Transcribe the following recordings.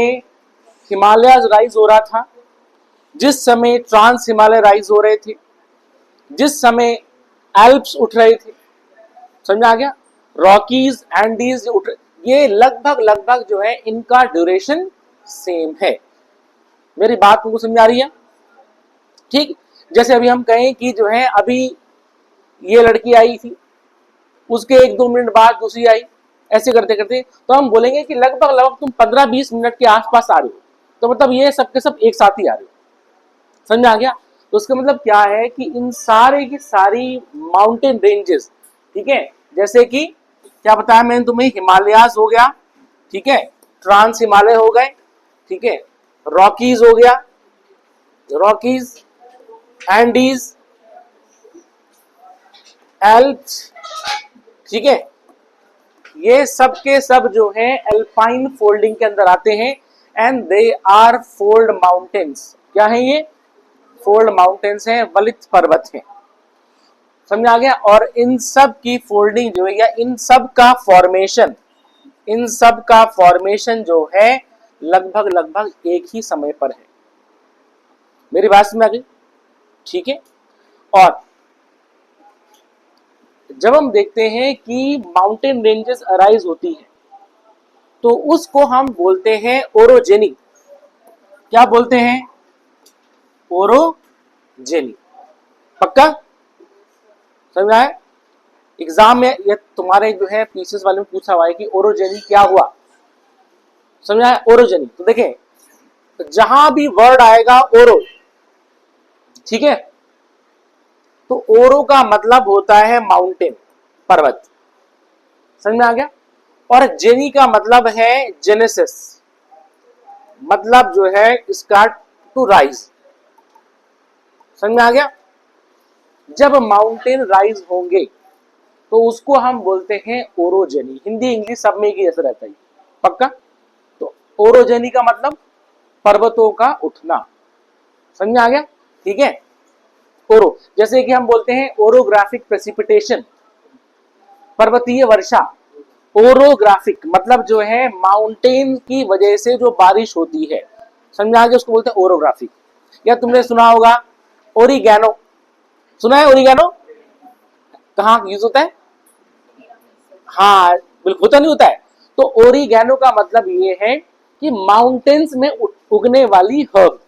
Himalaya rise हो रहा था, जिस समय ट्रांस हिमालय राइज हो रहे थे, जिस समय एल्प्स उठ रहे थे, समझ आ गया, रॉकीज एंडीज उठ रहे, ये लगभग लगभग जो है इनका ड्यूरेशन सेम है। मेरी बात तुमको समझ आ रही है? ठीक, जैसे अभी हम कहें कि जो है अभी ये लड़की आई थी, उसके 1-2 मिनट बाद दूसरी आई, ऐसे करते करते तो हम बोलेंगे कि लगभग लगभग तुम 15-20 मिनट के आसपास आ रहे हो, तो मतलब ये सबके सब एक साथ ही आ रहे हो। समझ आ गया? तो उसका मतलब क्या है कि इन सारे की सारी माउंटेन रेंजेस, ठीक है, जैसे कि क्या बताया मैंने तुम्हें, हिमालयाज हो गया, ठीक है, ट्रांस हिमालय हो गए, ठीक है, रॉकीज हो गया, रॉकीज, एंडीज, एल्प्स, ठीक है, ये सब के सब जो है एल्पाइन फोल्डिंग के अंदर आते हैं and they are fold mountains. क्या है ये? फोल्ड माउंटेन्स हैं, वलित पर्वत हैं। समझ आ गया? और इन सब की फोल्डिंग जो है या इन सब का फॉर्मेशन, इन सब का फॉर्मेशन जो है लगभग लगभग एक ही समय पर है। मेरी बात समझ आ गई? ठीक है। और जब हम देखते हैं कि माउंटेन रेंजेस अराइज होती है तो उसको हम बोलते हैं ओरोजेनिक। क्या बोलते हैं? ओरोजेनिक। पक्का समझ आया? एग्जाम में ये तुम्हारे जो है पीसीएस वाले में पूछा हुआ है कि ओरोजेनिक क्या हुआ। समझ आया? ओरोजेनिक, तो देखें जहां भी वर्ड आएगा ओरो, ठीक है, तो ओरो का मतलब होता है माउंटेन, पर्वत। समझ में आ गया? और जेनी का मतलब है जेनेसिस, मतलब जो है इसका टू राइज। समझ में आ गया? जब माउंटेन राइज होंगे तो उसको हम बोलते हैं ओरोजेनी। हिंदी इंग्लिश सब में एक ही जैसा रहता है। पक्का? तो ओरोजेनी का मतलब पर्वतों का उठना। समझ में आ गया? ठीक है। ओरो, जैसे कि हम बोलते हैं ओरोग्राफिक प्रेसिपिटेशन, पर्वतीय वर्षा। ओरोग्राफिक मतलब जो है माउंटेन की वजह से जो बारिश होती है, समझ आ गया, उसको बोलते हैं ओरोग्राफिक। या तुमने सुना होगा ओरिगैनो, सुना है ओरिगैनो? कहाँ यूज होता है? हाँ बिल्कुल, होता नहीं होता है। तो ओरिगैनो का मतलब ये है कि माउंटेन्स में उगने वाली हर्ब।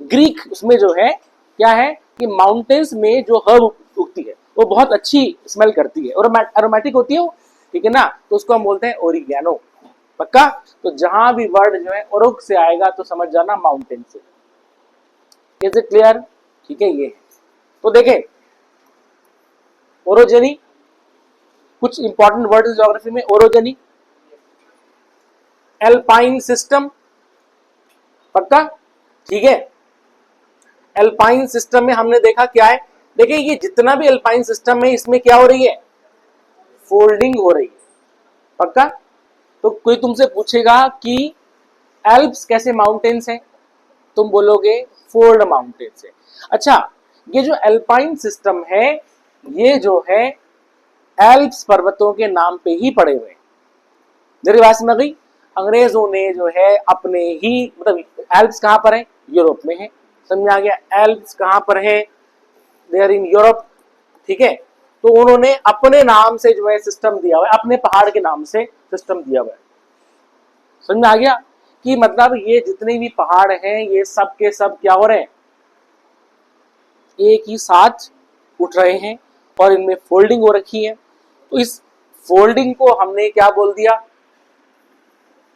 ग्रीक उसमें जो है क्या है कि माउंटेन्स में जो हर्ब उगती है वो बहुत अच्छी स्मेल करती है और एरोमेटिक होती है वो, ठीक है ना, तो उसको हम बोलते हैं ओरिगैनो। पक्का? तो जहां भी वर्ड जो है ओरोग से आएगा तो समझ जाना माउंटेन से। Is it clear? ठीक है। ये तो देखें ओरोजेनी, कुछ इंपॉर्टेंट वर्ड ज्योग्राफी में। ओरोजेनी, एल्पाइन सिस्टम, पक्का? ठीक है। एल्पाइन सिस्टम में हमने देखा क्या है, देखिए ये जितना भी एल्पाइन सिस्टम है इसमें क्या हो रही है? फोल्डिंग हो रही है। पक्का? तो कोई तुमसे पूछेगा कि एल्प्स कैसे माउंटेन्स हैं, तुम बोलोगे फोल्ड माउंटेन्स है। अच्छा, ये जो एल्पाइन सिस्टम है ये जो है एल्प्स पर्वतों के नाम पे ही पड़े हुए हैं। मेरी बात समझ गई? अंग्रेजों ने जो है अपने ही, मतलब एल्प्स कहां पर है? यूरोप में है। समझ आ गया? एल्प्स कहां पर है? दे आर इन यूरोप, ठीक है। तो उन्होंने अपने नाम से जो है सिस्टम दिया हुआ है, अपने पहाड़ के नाम से सिस्टम दिया हुआ है। समझ में आ गया कि मतलब ये जितने भी पहाड़ हैं ये सब के सब क्या हो रहे हैं? एक ही साथ उठ रहे हैं और इनमें फोल्डिंग हो रखी है। तो इस फोल्डिंग को हमने क्या बोल दिया?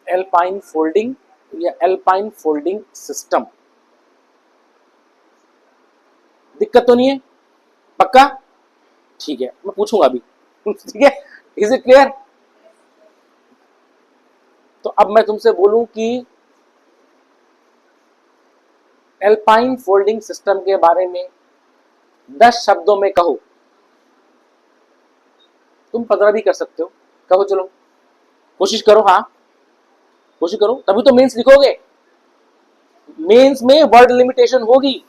एल्पाइन फोल्डिंग या एल्पाइन फोल्डिंग सिस्टम। दिक्कत तो नहीं है? पक्का? ठीक है, मैं पूछूंगा अभी। ठीक है, इज इट क्लियर? तो अब मैं तुमसे बोलूं कि एल्पाइन फोल्डिंग सिस्टम के बारे में 10 शब्दों में कहो। तुम 15 भी कर सकते हो, कहो, चलो कोशिश करो। हाँ कोशिश करो, तभी तो मेंस लिखोगे। मेंस में वर्ड लिमिटेशन होगी।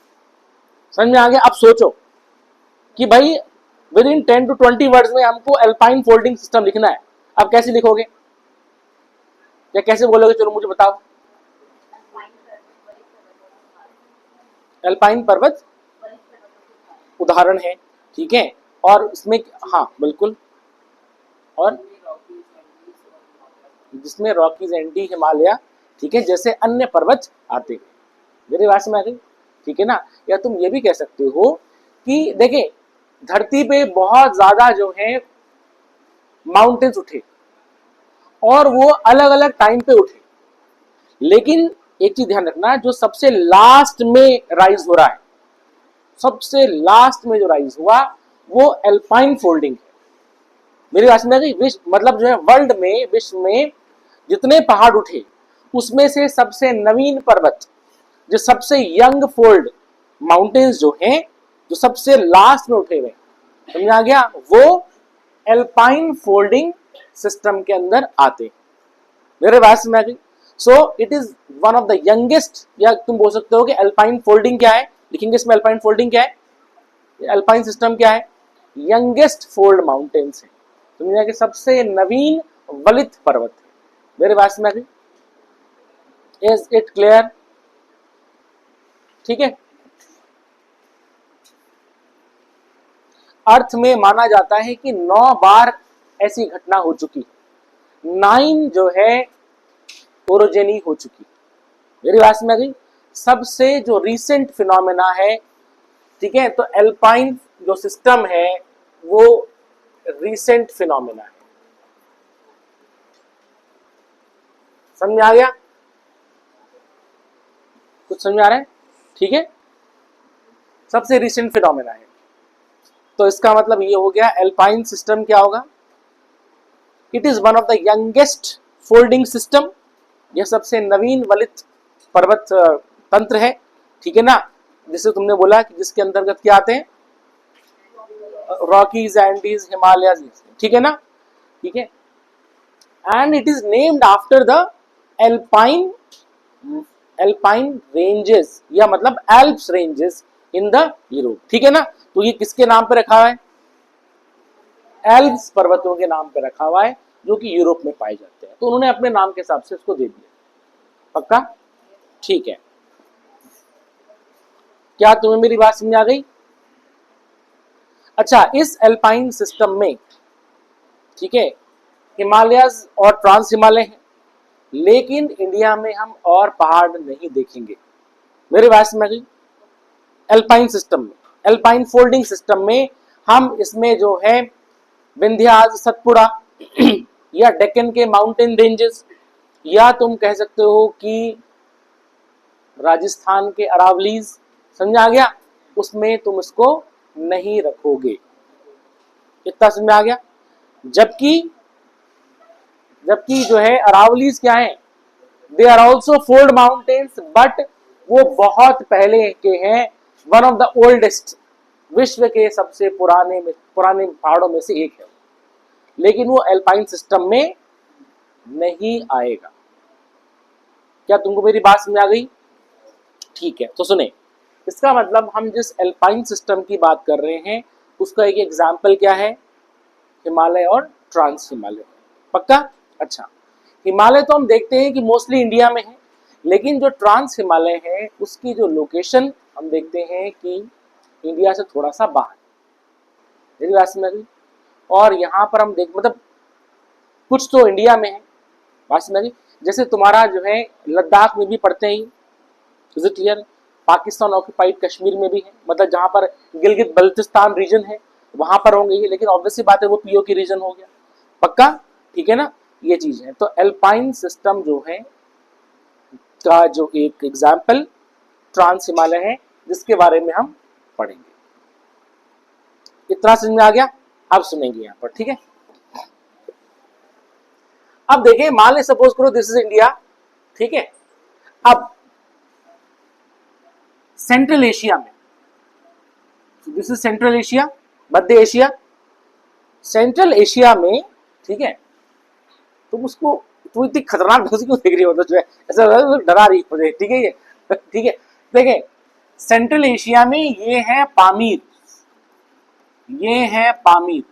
समझ में आ गया? अब सोचो कि भाई विद इन 10 to 20 वर्ड्स में हमको एल्पाइन फोल्डिंग सिस्टम लिखना है। अब कैसे लिखोगे या कैसे बोलोगे? चलो मुझे बताओ। एल्पाइन पर्वत उदाहरण है, ठीक है। और इसमें हाँ बिल्कुल, और जिसमें रॉकीज, एंडी, हिमालय, ठीक है, जैसे अन्य पर्वत आते हैं। मेरी बात समझ आ गई, ठीक है ना। या तुम ये भी कह सकते हो कि देखिए धरती पे बहुत ज्यादा जो है माउंटेन्स उठे और वो अलग अलग टाइम पे उठे, लेकिन एक चीज ध्यान रखना, जो सबसे लास्ट में राइज हो रहा है, सबसे लास्ट में जो राइज हुआ वो एल्पाइन फोल्डिंग है। मेरी बात समझ आ गई। विश्व मतलब जो है वर्ल्ड में, विश्व में जितने पहाड़ उठे उसमें से सबसे नवीन पर्वत, जो सबसे यंग फोल्ड माउंटेन्स जो हैं, जो सबसे लास्ट में उठे हुए, समझ आ गया, वो एल्पाइन फोल्डिंग सिस्टम के अंदर आते हैं। मेरे बात समझ आ गई। So it is one of the youngest, या तुम बोल सकते हो कि एल्पाइन फोल्डिंग क्या है, लिखेंगे इसमें एल्पाइन फोल्डिंग क्या है, एल्पाइन सिस्टम क्या है, यंगेस्ट फोल्ड माउंटेन्स है, दुनिया के सबसे नवीन वलित पर्वत है। मेरे बात समझ आ गई, इज इट क्लियर, ठीक है। अर्थ में माना जाता है कि 9 बार ऐसी घटना हो चुकी, 9 जो है ओरोजेनी हो चुकी। मेरी बात समझ आ गई। सबसे जो रीसेंट फिनोमेना है, ठीक है, तो एल्पाइन जो सिस्टम है वो रीसेंट फिनोमेना है, समझ में आ गया, कुछ समझ में आ रहा है, ठीक है, सबसे रीसेंट फिनोमेना है। तो इसका मतलब ये हो गया एल्पाइन सिस्टम क्या होगा, it is one of the youngest folding system, यह सबसे नवीन वलित पर्वत तंत्र है, ठीक है ना, जिसे तुमने बोला कि जिसके अंतर्गत क्या आते हैं, रॉकीज, एंडीज, हिमालय, ठीक है ना, ठीक है। And it is named after the alpine alpine ranges, या मतलब Alps ranges in the Europe, ठीक है ना। तो ये किसके नाम पे रखा है, एल्प्स पर्वतों के नाम पे रखा हुआ है, जो कि यूरोप में पाए जाते हैं, तो उन्होंने अपने नाम के हिसाब से इसको दे दिया, पक्का, ठीक है। क्या तुम्हें मेरी बात समझ आ गई। अच्छा, इस एल्पाइन सिस्टम में, ठीक है, हिमालयस और ट्रांस हिमालय है, लेकिन इंडिया में हम और पहाड़ नहीं देखेंगे। मेरी बात समझ आ गई। एल्पाइन सिस्टम में, एल्पाइन फोल्डिंग सिस्टम में हम इसमें जो है विंध्याज, सतपुड़ा या डेक्कन के माउंटेन रेंजेस, या तुम कह सकते हो कि राजस्थान के अरावलीज, समझ आ गया, उसमें तुम इसको नहीं रखोगे, इतना समझ आ गया। जबकि जबकि जो है अरावलीज क्या है, they are also fold mountains, but वो बहुत पहले के हैं, वन ऑफ द ओल्डेस्ट, विश्व के सबसे पुराने पहाड़ों में से एक है, लेकिन वो एल्पाइन सिस्टम में नहीं आएगा। क्या तुमको मेरी बात समझ आ गई, ठीक है। तो सुने, इसका मतलब हम जिस एल्पाइन सिस्टम की बात कर रहे हैं उसका एक एग्जाम्पल क्या है, हिमालय और ट्रांस हिमालय, पक्का। अच्छा, हिमालय तो हम देखते हैं कि मोस्टली इंडिया में है, लेकिन जो ट्रांस हिमालय है उसकी जो लोकेशन हम देखते हैं कि इंडिया से थोड़ा सा बाहर, मेरी बात समझ गई। और यहाँ पर हम देख, मतलब कुछ तो इंडिया में है, बात समझ गई, जैसे तुम्हारा जो है लद्दाख में भी पड़ते हैं, is it clear, Pakistan occupied Kashmir में भी है, मतलब जहाँ पर गिलगित बल्तिस्तान रीजन है वहां पर होंगे ये, लेकिन ऑब्वियसली बात है वो पीओके रीजन हो गया, पक्का, ठीक है ना, ये चीज है। तो एल्पाइन सिस्टम जो है का जो एक एग्जाम्पल ट्रांस हिमालय है, जिसके बारे में हम पढ़ेंगे। इतना समझ में आ गया, अब सुनेंगे यहाँ पर, ठीक है। अब देखें, मान ले सपोज करो दिस इज इंडिया, ठीक है। अब सेंट्रल एशिया में, this is central Asia, Madhya Asia, central Asia में, ठीक है, तुम उसको, तुम इतनी खतरनाक ढंग से क्यों देख रही हो, जो है ऐसा डरा रही है, ठीक है, ये ठीक है। देखें, सेंट्रल एशिया में ये है पामीर, ये है पामीर,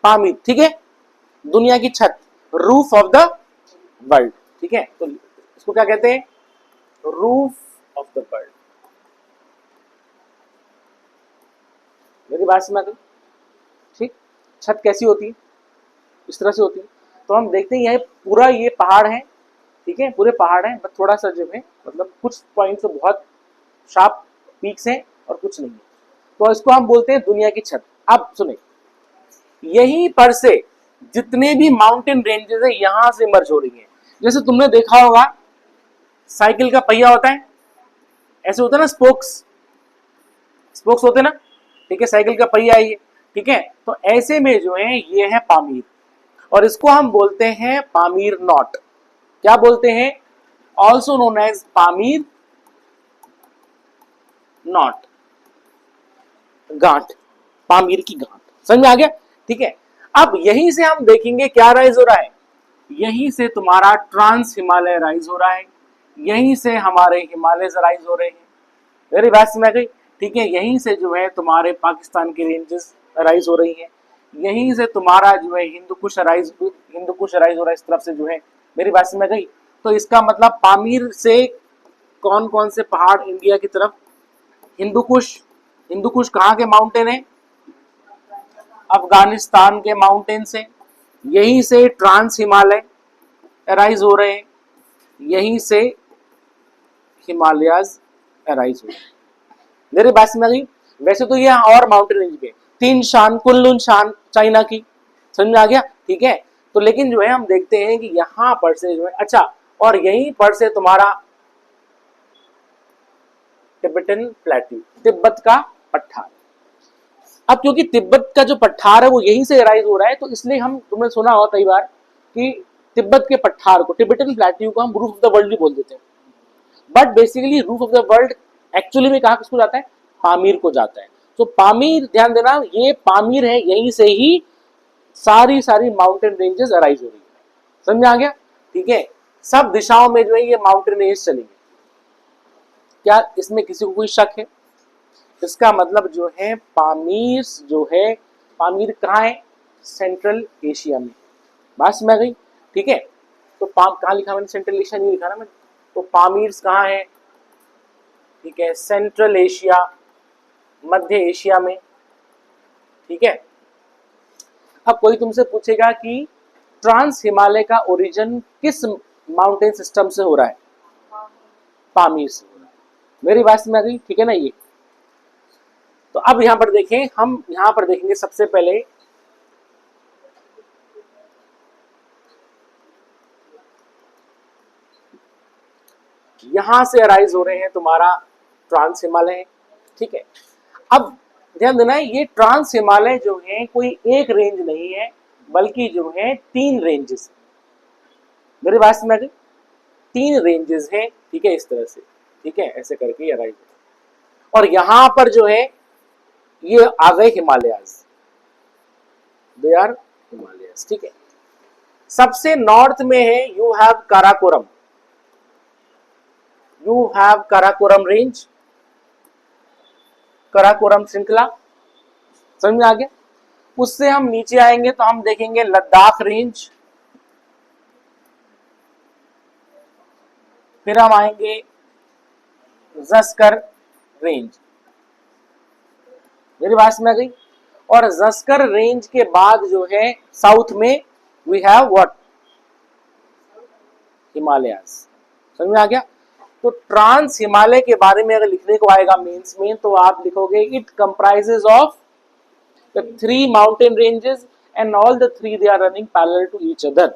पामीर, ठीक है, दुनिया की छत, रूफ ऑफ द वर्ल्ड, ठीक है, तो इसको क्या कहते हैं, रूफ ऑफ द वर्ल्ड, मेरी बात समझ में? ठीक, छत कैसी होती है? इस तरह से होती है। तो हम देखते हैं यह पूरा ये पहाड़ है, ठीक है, पूरे पहाड़ है, बस थोड़ा सा जो है मतलब कुछ पॉइंट तो बहुत शार्प पीक्स हैं और कुछ नहीं है, तो इसको हम बोलते हैं दुनिया की छत। अब सुने, यहीं पर से जितने भी माउंटेन रेंजेस है यहां से मर्ज हो रही है। जैसे तुमने देखा होगा साइकिल का पहिया होता है, ऐसे होता है ना, स्पोक्स, स्पोक्स होते हैं ना, ठीक है, साइकिल का पहिया है ये, ठीक है। तो ऐसे में जो है ये है पामीर, और इसको हम बोलते हैं पामीर नॉट। क्या बोलते हैं? Also known as Pamir knot, गांठ, पामीर की गांठ। समझ में आ गया? ठीक है। अब यहीं से हम देखेंगे क्या राइज हो रहा है, यहीं से तुम्हारा ट्रांस हिमालय राइज हो रहा है, यहीं से हमारे हिमालय राइज हो रहे हैं। मेरी बात समझ गई? ठीक है, यहीं से जो है तुम्हारे पाकिस्तान की रेंजेस राइज हो रही हैं, यहीं से तुम्हारा जो है हिंदू कुश राइज हो रहा है इस तरफ से जो है। मेरी बात समझ गई? तो इसका मतलब पामीर से कौन कौन से पहाड़ इंडिया की तरफ? हिंदू कुश, हिंदू कुश कहाँ के माउंटेन है? अफगानिस्तान के माउंटेन से। यहीं से ट्रांस हिमालय अराइज हो रहे हैं, यहीं से हिमालयाज अराइज हो रहे हैं। मेरी बात समझ गई? वैसे तो ये और माउंटेन रेंज पे तीन शान, कुल्लून शान चाइना की, समझ में आ गया? ठीक है। तो लेकिन जो है हम देखते हैं कि यहां पर से जो है, अच्छा, और यहीं पर से तुम्हारा टिबेटन प्लेट्यू, तिब्बत का पठार। अब क्योंकि तिब्बत का जो पठार है वो यहीं से राइज हो रहा है, तो इसलिए हम, तुमने सुना होगा कई बार कि तिब्बत के पठार को, टिबेटन प्लेट्यू को हम रूफ ऑफ द वर्ल्ड भी बोल देते हैं। But basically roof of the world actually में कहाँ किसको जाता है? पामीर को जाता है। तो पामीर, ध्यान देना, ये पामीर है, यहीं से ही सारी सारी माउंटेन रेंजेस अराइज हो रही है। समझ में आ गया? ठीक है। सब दिशाओं में जो है ये माउंटेन रेंज चलेंगे। क्या इसमें किसी को कोई शक है? इसका मतलब जो है पामीर जो है, पामीर कहाँ है? सेंट्रल एशिया में। बात समझ गई? ठीक है। तो कहाँ लिखा मैंने? सेंट्रल एशिया नहीं लिखा ना मैंने। तो पामीर कहाँ है? ठीक है, सेंट्रल एशिया, मध्य एशिया में। ठीक है। अब कोई तुमसे पूछेगा कि ट्रांस हिमालय का ओरिजिन किस माउंटेन सिस्टम से हो रहा है? पामीर से हो रहा है। मेरी बात समझ गई? ठीक है ना? ये तो अब यहां पर देखें, हम यहां पर देखेंगे सबसे पहले यहां से अराइज हो रहे हैं तुम्हारा ट्रांस हिमालय, ठीक है। अब ध्यान देना है, ये ट्रांस हिमालय जो है कोई एक रेंज नहीं है, बल्कि जो है तीन रेंजेस। मेरी बात समझ गई? तीन रेंजेस हैं, ठीक है, इस तरह से, ठीक है, ऐसे करके ये अराइज हो। और यहां पर जो है ये आ गए हिमालयाज, दे आर हिमालयाज, ठीक है। सबसे नॉर्थ में है you have Karakoram, you have Karakoram range, Karakoram श्रृंखला। समझ में आ गया? उससे हम नीचे आएंगे तो हम देखेंगे लद्दाख रेंज, फिर हम आएंगे जस्कर रेंज। मेरी बात समझ गई? और जस्कर रेंज के बाद जो है साउथ में वी हैव व्हाट? हिमालयाज। समझ में आ गया? तो ट्रांस हिमालय के बारे में अगर लिखने को आएगा मेंस में, तो आप लिखोगे it comprises of the three mountain ranges and all the three they are running parallel to each other.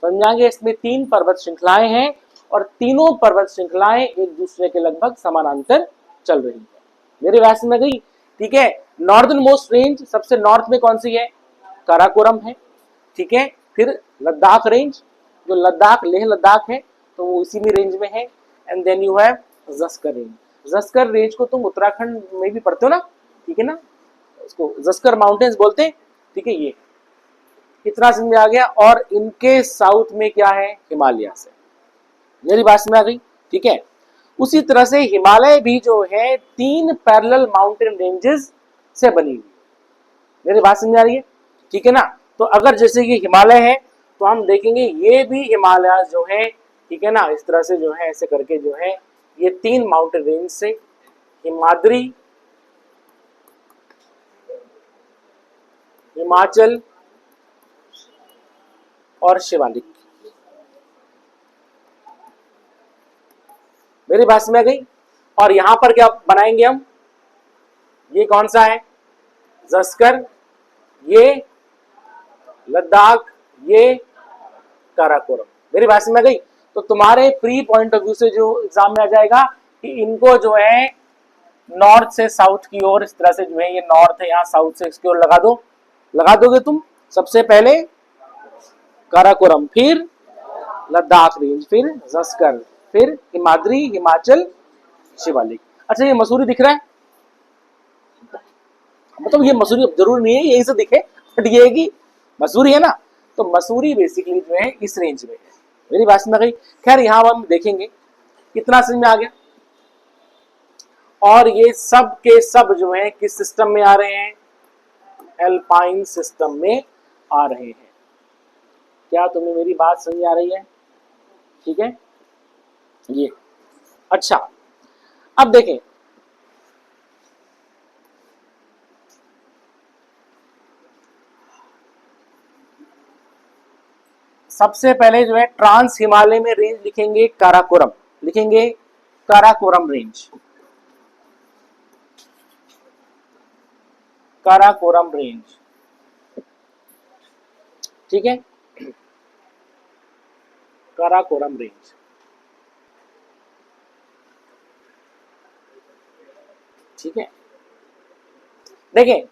समझाएंगे, इसमें तीन पर्वत श्रृंखलाएं हैं और तीनों पर्वत श्रृंखलाएं एक दूसरे के लगभग समानांतर चल रही है। मेरी बात समझ गई? ठीक है। नॉर्दर्न मोस्ट रेंज सबसे नॉर्थ में कौन सी है? काराकोरम है, ठीक है। फिर लद्दाख रेंज, जो लद्दाख, लेह लद्दाख है, तो वो इसी में रेंज में है। And then you have Zaskar range. Zaskar range को तुम उत्तराखंड में भी पढ़ते हो ना, ठीक है ना, उसको जस्कर माउंटेन्स बोलते हैं, ठीक है। ये इतना समझ में आ गया। और इनके साउथ में क्या है? हिमालय से। मेरी बात समझ आ गई? ठीक है। उसी तरह से हिमालय भी जो है तीन पैरेलल माउंटेन रेंजेस से बनी हुई। मेरी बात समझ आ रही है? ठीक है ना? तो अगर जैसे ये हिमालय है तो हम देखेंगे ये भी हिमालय जो है, ठीक है ना, इस तरह से जो है ऐसे करके जो है ये तीन माउंटेन रेंज से हिमाद्री, हिमाचल और शिवालिक। मेरी बात में आ गई। और यहां पर क्या बनाएंगे हम, ये कौन सा है, जस्कर, ये लद्दाख, ये काराकोरम। मेरी बात में आ गई। तो तुम्हारे प्री पॉइंट ऑफ व्यू से जो एग्जाम में आ जाएगा कि इनको जो है नॉर्थ से साउथ की ओर, इस तरह से जो है ये नॉर्थ है, यहाँ साउथ से इसकी ओर लगा दो, लगा दोगे तुम। सबसे पहले काराकोरम, फिर लद्दाख रेंज, फिर जस्कर, फिर हिमाद्री, हिमाचल, शिवालिक। अच्छा ये मसूरी दिख रहा है, मतलब ये मसूरी अब जरूर नहीं है यही से दिखे, बट ये है कि मसूरी है ना, तो मसूरी बेसिकली जो है इस रेंज में है। मेरी बात में गई। खैर यहां हम देखेंगे कितना समझ में आ गया। और ये सब के सब जो है किस सिस्टम में आ रहे हैं, एल्पाइन सिस्टम में आ रहे हैं। क्या तुम्हें मेरी बात समझ आ रही है? ठीक है ये। अच्छा अब देखें, सबसे पहले जो है ट्रांस हिमालय में रेंज लिखेंगे काराकोरम, लिखेंगे काराकोरम रेंज, काराकोरम रेंज। ठीक है, काराकोरम रेंज। ठीक है, देखें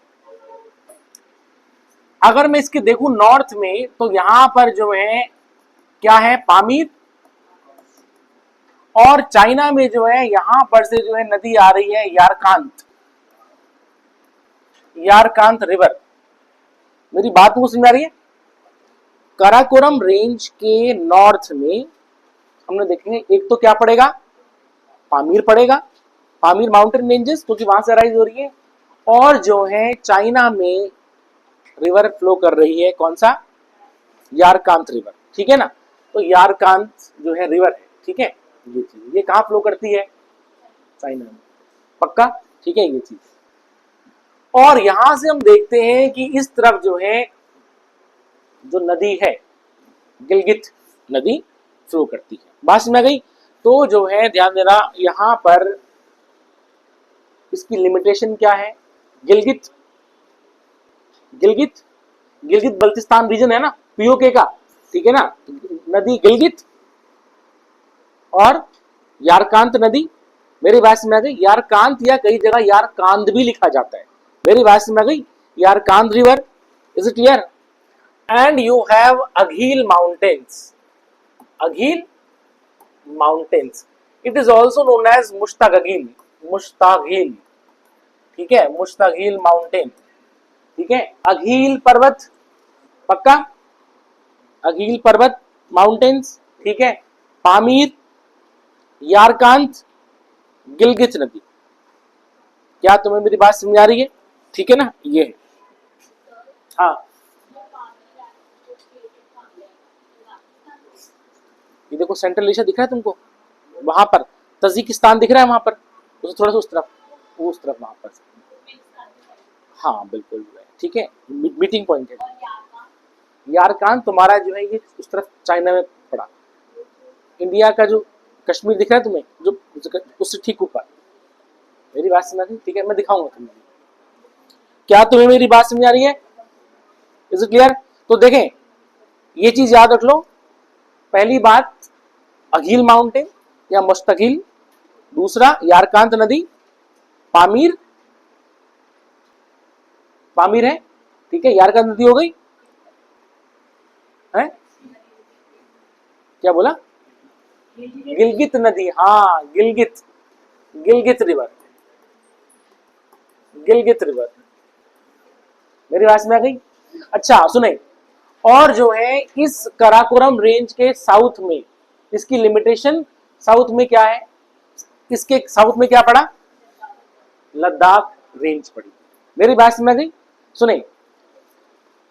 अगर मैं इसके देखूं नॉर्थ में, तो यहां पर जो है क्या है, पामीर। और चाइना में जो है यहां पर से जो है नदी आ रही है यारकांत, यारकांत रिवर। मेरी बात को समझ में आ रही है? काराकोरम रेंज के नॉर्थ में हमने देखेंगे एक तो क्या पड़ेगा, पामीर पड़ेगा, पामीर माउंटेन रेंजेस क्योंकि वहां से राइज हो रही है। और जो है चाइना में रिवर फ्लो कर रही है, कौन सा, यारकांत रिवर। ठीक है ना, तो यारकांत जो है रिवर है। ठीक है, ये चीज ये कहां फ्लो करती है, चाइना में, पक्का। ठीक है ये चीज। और यहां से हम देखते हैं कि इस तरफ जो है जो नदी है गिलगित नदी फ्लो करती है। बात में गई। तो जो है ध्यान देना यहां पर इसकी लिमिटेशन क्या है, गिलगित, गिलगित, गिलगित बल्तिस्तान रीजन है ना पीओके का। ठीक है ना, नदी गिलगित और यारकांत नदी। मेरी बात में आ गई, यारकांत या कई जगह यारकांद भी लिखा जाता है। मेरी बात में आ गई, Yarkand river. Is it clear? And you have Aghil mountains, Aghil mountains. It is also known as Mustagil, Mustagil. ठीक है, मुश्तागील माउंटेन। ठीक है, अघील पर्वत, पक्का, अघील पर्वत माउंटेन्स। ठीक है, पामीर, यारकांत, गिलगित नदी। क्या तुम्हें मेरी बात समझ आ रही है? ठीक है ना, ये है। हाँ ये देखो सेंट्रल एशिया दिख रहा है तुमको, वहां पर तजिकिस्तान दिख रहा है, वहां पर उसे थोड़ा सा उस तरफ वहां पर। हाँ बिल्कुल, ठीक है, मीटिंग पॉइंट है। यारकान तुम्हारा जो है ये उस तरफ चाइना में पड़ा। इंडिया का जो कश्मीर दिख रहा है तुम्हें, जो उससे ठीक ऊपर। मेरी बात समझ आई? ठीक है, मैं दिखाऊंगा तुम्हें। क्या तुम्हें मेरी बात समझ आ रही है? Is it clear? तो देखें ये चीज याद रख लो। पहली बात अघील माउंटेन या मुस्तकिल, दूसरा यारकांत नदी, पामीर, पामीर है। ठीक है, यारकांत नदी हो गई है, क्या बोला, गिलगित नदी। हाँ गिलगित, गिलगित रिवर, गिलगित रिवर। मेरी बात में आ गई? अच्छा सुने, और जो है इस कराकोरम रेंज के साउथ में इसकी लिमिटेशन, साउथ में क्या है, इसके साउथ में क्या पड़ा, लद्दाख रेंज पड़ी। मेरी बात में आ गई? सुने,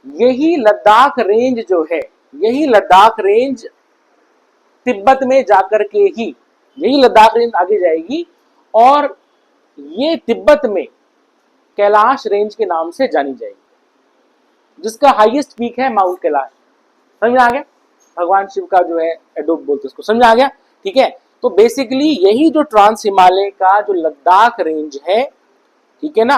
यही लद्दाख रेंज जो है, यही लद्दाख रेंज तिब्बत में जाकर के ही, यही लद्दाख रेंज आगे जाएगी और ये तिब्बत में कैलाश रेंज के नाम से जानी जाएगी। जिसका हाईएस्ट पीक है माउंट कैलाश। समझ में आ गया? भगवान शिव का जो है एडोब बोलते हैं उसको। समझ में आ गया? ठीक है, तो बेसिकली यही जो ट्रांस हिमालय का जो लद्दाख रेंज है, ठीक है ना,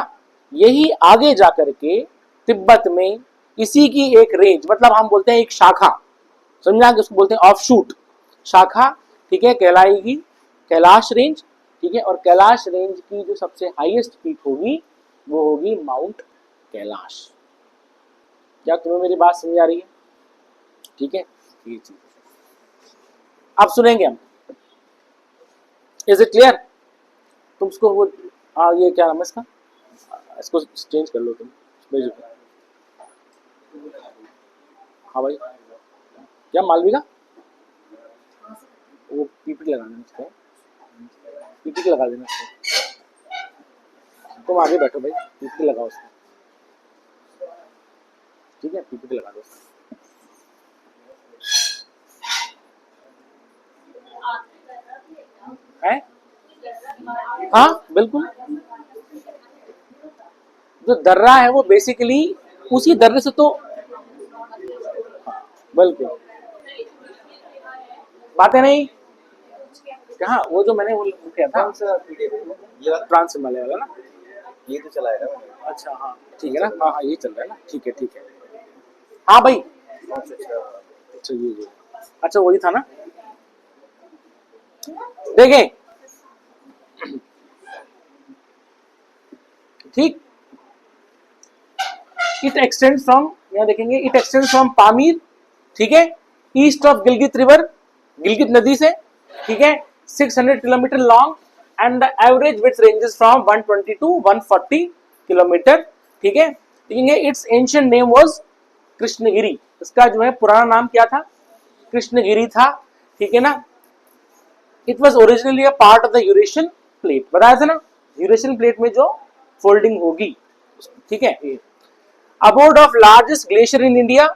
यही आगे जाकर के तिब्बत में इसी की एक रेंज, मतलब हम बोलते हैं एक शाखा, समझा, उसको बोलते हैं ऑफशूट शाखा, ठीक है, कहलाएगी कैलाश रेंज। ठीक है, और कैलाश रेंज की जो सबसे हाईएस्ट पीक होगी वो होगी माउंट कैलाश। क्या तुम्हें मेरी बात समझ आ रही है? ठीक है, ये चीज अब सुनेंगे हम। Is it clear? तुम उसको वो, हाँ ये क्या नाम है इसका, इसको चेंज कर लो तुम, भेजो। हाँ भाई, क्या मालवीय का वो पीपीटी लगा देना उसको, पीपीटी लगा देना उसको। तुम आगे बैठो भाई, पीपीटी लगाओ उसको, ठीक है, पीपीटी लगा दो है। हाँ बिल्कुल, जो दर्रा है वो बेसिकली उसी दर्रे से तो, बिल्कुल बातें नहीं। कहाँ वो जो मैंने वो किया था ये ट्रांस हिमालय वाला ना, ये तो चलाया था मैंने। अच्छा हाँ ठीक है ना, हाँ हाँ ये चल रहा है ना, ठीक है ठीक है। हाँ भाई, अच्छा ये अच्छा वही था ना, देखें ठीक। इट एक्सटेंड फ्रॉम, यहाँ देखेंगे, इट एक्सटेंड फ्रॉम पामीर, ठीक है, east of Gilgit river, Gilgit नदी से, ठीक है, 600 kilometre long and the average width ranges from 120 to 140 kilometre, ठीक है। देखेंगे it's ancient name was Krishnagiri, इसका जो है पुराना नाम क्या था? कृष्णगिरी था, ठीक है ना। It was originally a part of the Eurasian plate, बताया था ना, यूरेशियन प्लेट में जो फोल्डिंग होगी, ठीक है। Abode of largest glacier in India,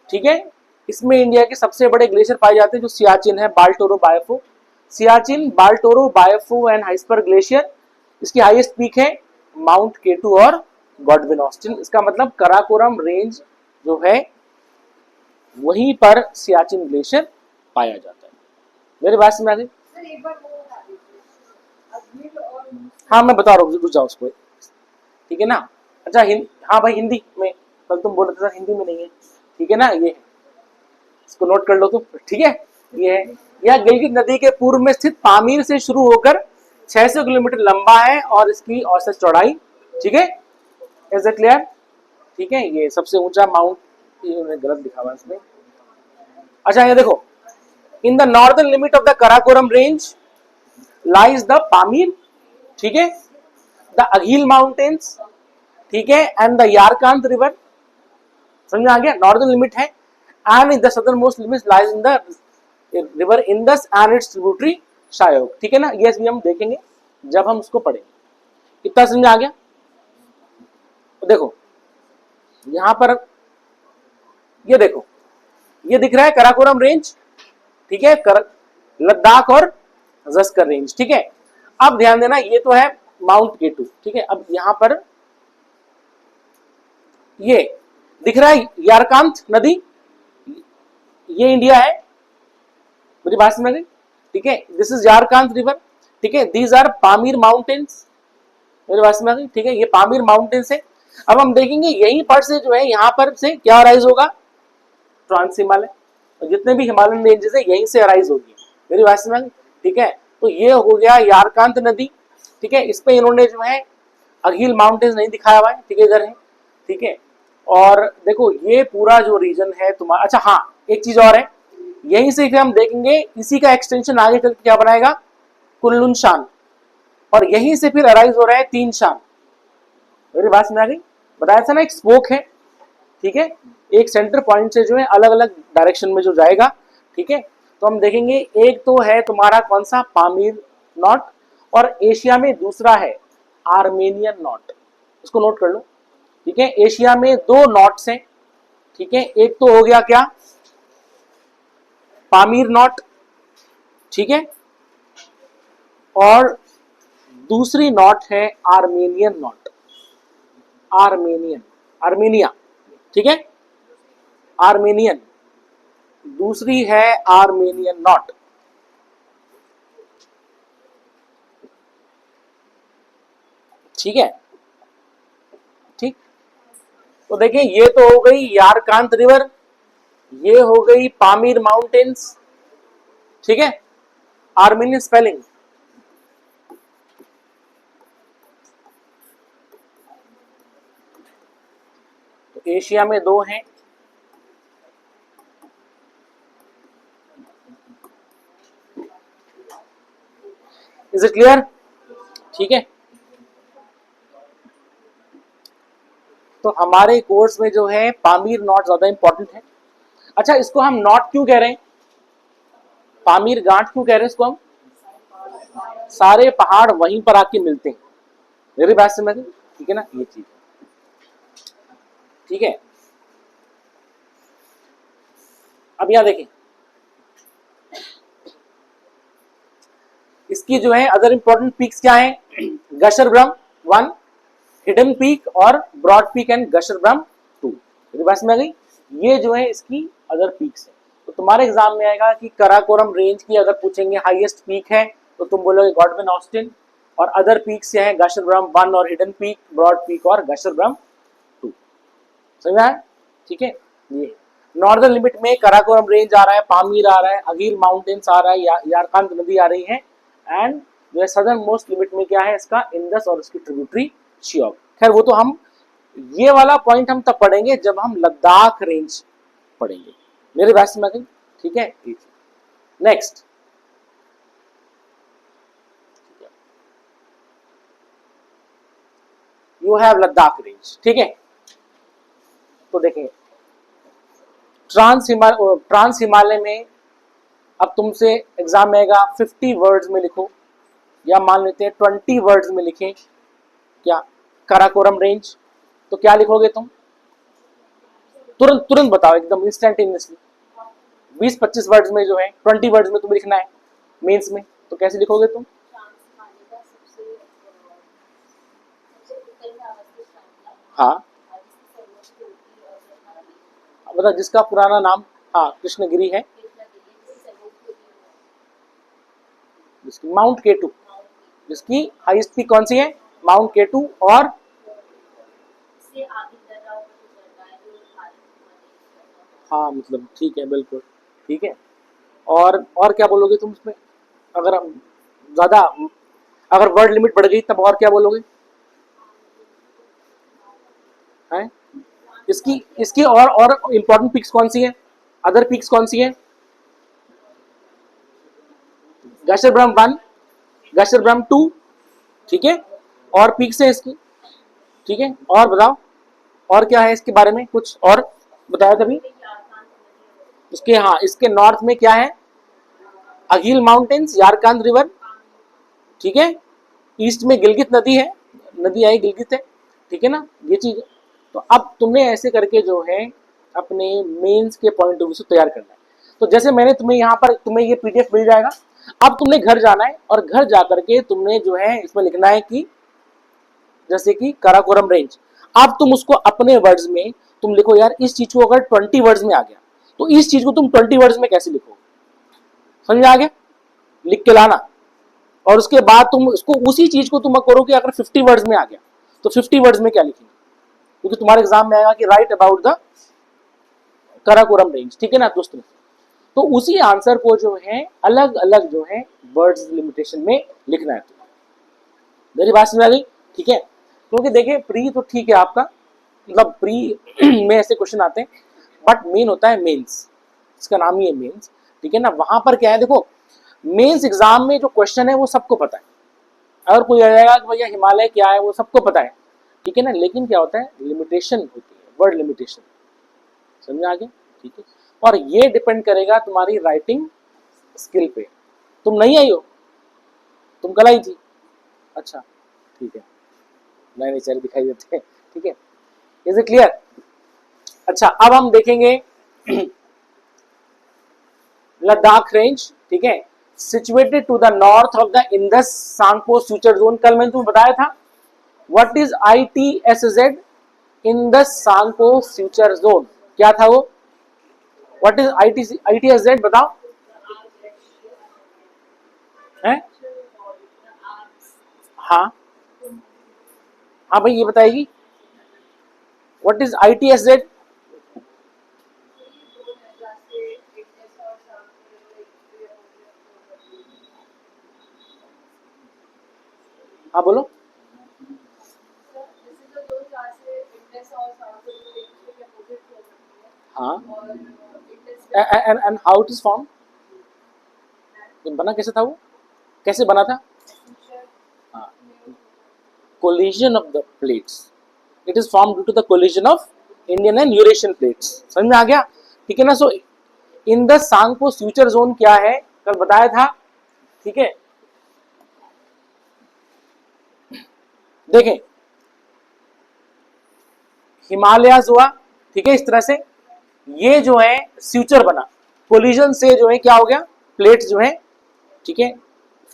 ठीक है, इसमें इंडिया के सबसे बड़े ग्लेशियर पाए जाते हैं जो सियाचिन है, बाल्टोरो बायोफो, सियाचिन, बाल्टोरो बायोफो एंड हाइस्पर ग्लेशियर। इसकी हाईएस्ट पीक है माउंट केटू और गॉडविन ऑस्टिन। इसका मतलब कराकोरम रेंज जो है वहीं पर सियाचिन ग्लेशियर पाया जाता है। मेरी बात समझ आ गई? हाँ मैं बता रहा हूँ, रुक जाओ उसको, ठीक है ना। अच्छा हाँ भाई हिंदी में, कल तुम बोल रहे थे हिंदी में नहीं है, ठीक है ना, ये इसको नोट कर लो तुम, ठीक है। ये है, यह गिलगित नदी के पूर्व में स्थित पामीर से शुरू होकर 600 किलोमीटर लंबा है और इसकी औसत चौड़ाई, ठीक है। Is it clear? ठीक है, ये सबसे ऊंचा माउंट, ये गलत दिखा हुआ इसमें। अच्छा ये देखो, in the northern limit of the Karakoram range lies the Pamir, ठीक है, द अघील माउंटेन्स, ठीक है, एंड द यारकांत रिवर। समझ आ गया? नॉर्दर्न लिमिट है, and in the southern most limit lies in the river Indus and its tributary Shyok, ठीक है ना। ये भी हम देखेंगे जब हम उसको पढ़ेंगे। कितना समझ आ गया? तो देखो यहां पर, ये देखो, ये दिख रहा है कराकोरम रेंज, ठीक है, लद्दाख और जस्कर रेंज, ठीक है। अब ध्यान देना, ये तो है माउंट केटू, ठीक है। अब यहां पर ये दिख रहा है यारकांत नदी, ये इंडिया है, मेरी बात समझ गई, ठीक है। दिस इज यारकांत रिवर, ठीक है। दीज आर पामीर माउंटेन्स, मेरी बात समझ गई, ठीक है, ये पामीर माउंटेन्स है। अब हम देखेंगे यहीं पर से जो है, यहां पर से क्या राइज होगा? ट्रांस हिमालय, और जितने भी हिमालयन रेंजेस है यहीं से अराइज होगी, मेरी बात समझ, ठीक है। तो ये हो गया यारकांत नदी, ठीक है। इस पे इन्होंने जो है अघील माउंटेन्स नहीं दिखाया हुआ है, ठीक है, इधर है, ठीक है। और देखो ये पूरा जो रीजन है तुम्हारा, अच्छा हाँ एक चीज और है, यहीं से फिर हम देखेंगे इसी का एक्सटेंशन आगे चल के क्या बनाएगा? कुल्लुन शान, और यहीं से फिर अराइज हो रहा है तीन शान, मेरी बात समझ आ गई? बताया था ना एक स्पोक है, ठीक है, एक सेंटर पॉइंट से जो है अलग अलग डायरेक्शन में जो जाएगा, ठीक है। तो हम देखेंगे एक तो है तुम्हारा कौन सा? पामीर नॉट, और एशिया में दूसरा है आर्मेनियन नॉट, इसको नोट कर लो, ठीक है। एशिया में दो नॉट्स हैं, ठीक है, एक तो हो गया क्या? पामीर नॉट, ठीक है, और दूसरी नॉट है आर्मेनियन नॉट, आर्मेनियन, आर्मेनिया, ठीक है, आर्मेनियन, दूसरी है आर्मेनियन नॉट। ठीक है, ठीक। तो देखिए ये तो हो गई यारकांत रिवर, ये हो गई पामीर माउंटेन्स, ठीक है, आर्मेनियन स्पेलिंग। तो एशिया में दो हैं, इज इट क्लियर? ठीक है, तो हमारे कोर्स में जो है पामीर नॉट ज्यादा इंपॉर्टेंट है। अच्छा, इसको हम नॉट क्यों कह रहे हैं, पामीर गांठ क्यों कह रहे हैं इसको हम? सारे पहाड़ वहीं पर आके मिलते हैं, मेरी बात समझ, ठीक है ना, ये चीज, ठीक है। अब यहां देखें, इसकी जो है अदर इंपॉर्टेंट पीक्स क्या है, गशरब्रम 1, हिडन पीक और ब्रॉड पीक एंड गशरब्रम 2, मेरी बात समझ आ गई। ये जो है इसकी अदर पीक्स है। तो तुम्हारे एग्जाम में आएगा कि कराकोरम रेंज की अगर पूछेंगे हाईएस्ट पीक है तो तुम बोलोगे गॉडविन ऑस्टिन, और अदर पीक से है गशरब्रम 1 और हिडन पीक, ब्रॉड पीक और गशरब्रम 2, समझ आया? ठीक है, ये नॉर्दर्न लिमिट में कराकोरम रेंज आ रहा है, पामीर आ रहा है, अगीर माउंटेन्स आ रहा है, यारकांत नदी आ रही है, एंड जो है सदर्न मोस्ट लिमिट में क्या है इसका इंडस और उसकी ट्रिब्यूटरी श्योक। खैर वो तो हम, ये वाला पॉइंट हम तब पढ़ेंगे जब हम लद्दाख रेंज पढ़ेंगे, मेरे बात में, ठीक है। Next, you have Ladakh range, ठीक है। तो देखें ट्रांस हिमालय में, अब तुमसे एग्जाम में आएगा 50 वर्ड्स में लिखो, या मान लेते हैं 20 वर्ड्स में लिखें क्या कराकोरम रेंज, तो क्या लिखोगे तुम? तुरंत तुरंत बताओ, एकदम इंस्टेंटेनियसली। 20-25 वर्ड्स में जो है 20 वर्ड्स में तुम्हें लिखना है मेंस में, तो कैसे लिखोगे तुम? हाँ बता, जिसका पुराना नाम हाँ कृष्णगिरी है, जिसकी माउंट केटू, जिसकी हाईएस्ट पीक कौन सी है? माउंट केटू, और हाँ मतलब ठीक है, बिल्कुल ठीक है। और क्या बोलोगे तुम उसमें, अगर ज्यादा, अगर वर्ड लिमिट बढ़ गई तब और क्या बोलोगे हैं? इसकी इसकी और इंपॉर्टेंट पिक्स कौन सी है, अदर पिक्स कौन सी है? गशरब्रम 1, गशरब्रम 2, ठीक है, और पिक्स है इसकी, ठीक है। और बताओ, और क्या है इसके बारे में, कुछ और बताया तभी इसके, हाँ इसके नॉर्थ में क्या है? अगील माउंटेन्स, यारकांद रिवर, ठीक है। ईस्ट में गिलगित नदी है, नदी आई गिलगित है, ठीक है ना, ये चीज। तो अब तुमने ऐसे करके जो है अपने मेंस के पॉइंट ऑफ व्यू से तैयार करना है। तो जैसे मैंने तुम्हें यहाँ पर, तुम्हें ये पीडीएफ मिल जाएगा, अब तुमने घर जाना है और घर जाकर के तुमने जो है इसमें लिखना है कि जैसे कि काराकोरम रेंज, अब तुम उसको अपने वर्ड्स में तुम लिखो, यार इस चीज को अगर 20 वर्ड्स में आ गया तो इस चीज को तुम 20 वर्ड्स में कैसे लिखोगे, समझ आ गया? लिख के लाना, और उसके बाद तुम उसको, उसी चीज को तुम करो कि अगर 50 वर्ड्स में आ गया तो 50 वर्ड्स में क्या लिखेंगे, क्योंकि तुम्हारे एग्जाम में आएगा कि right about the Karakoram range, ठीक है ना दोस्तों। तो उसी आंसर को जो है अलग अलग जो है वर्ड्स लिमिटेशन में लिखना है। मेरी बात समझ आ गई? ठीक है, क्योंकि देखिए प्री तो ठीक है आपका, मतलब प्री में ऐसे क्वेश्चन आते हैं, बट मेन होता है मेंस, इसका नाम ही है मेंस, ठीक है ना। वहां पर क्या है, देखो मेंस एग्जाम में जो क्वेश्चन है वो सबको पता है, अगर कोई आ जाएगा कि भैया हिमालय क्या है वो सबको पता है, ठीक है ना, लेकिन क्या होता है लिमिटेशन होती है, वर्ड लिमिटेशन, समझ आ गया? ठीक है, और ये डिपेंड करेगा तुम्हारी राइटिंग स्किल पे। तुम नहीं आई हो, तुम कल आई थी, अच्छा ठीक है, नए नए चेहरे दिखाई देते हैं, ठीक है, इज इट क्लियर? अच्छा अब हम देखेंगे लद्दाख रेंज, ठीक है, situated to the north of the Indus Tsangpo suture zone. कल मैंने तुम्हें बताया था what is ITSZ, in the सांको suture zone, क्या था वो? व्हाट इज ITS-Z, बताओ है? हाँ हाँ भाई, ये बताएगी व्हाट इज ITS-Z? हाँ बोलो। हाँ, and how it is form, बना कैसे था वो, कैसे बना था? हाँ, collision of the plates, it is form due to the collision of Indian and Eurasian plates. समझ में आ गया? ठीक है ना। So in the सांको suture zone क्या है, कल बताया था। ठीक है, देखें हिमालयाज हुआ, ठीक है, इस तरह से ये जो है फ्यूचर बना, कोलिजन से जो है क्या हो गया, प्लेट जो है, ठीक है,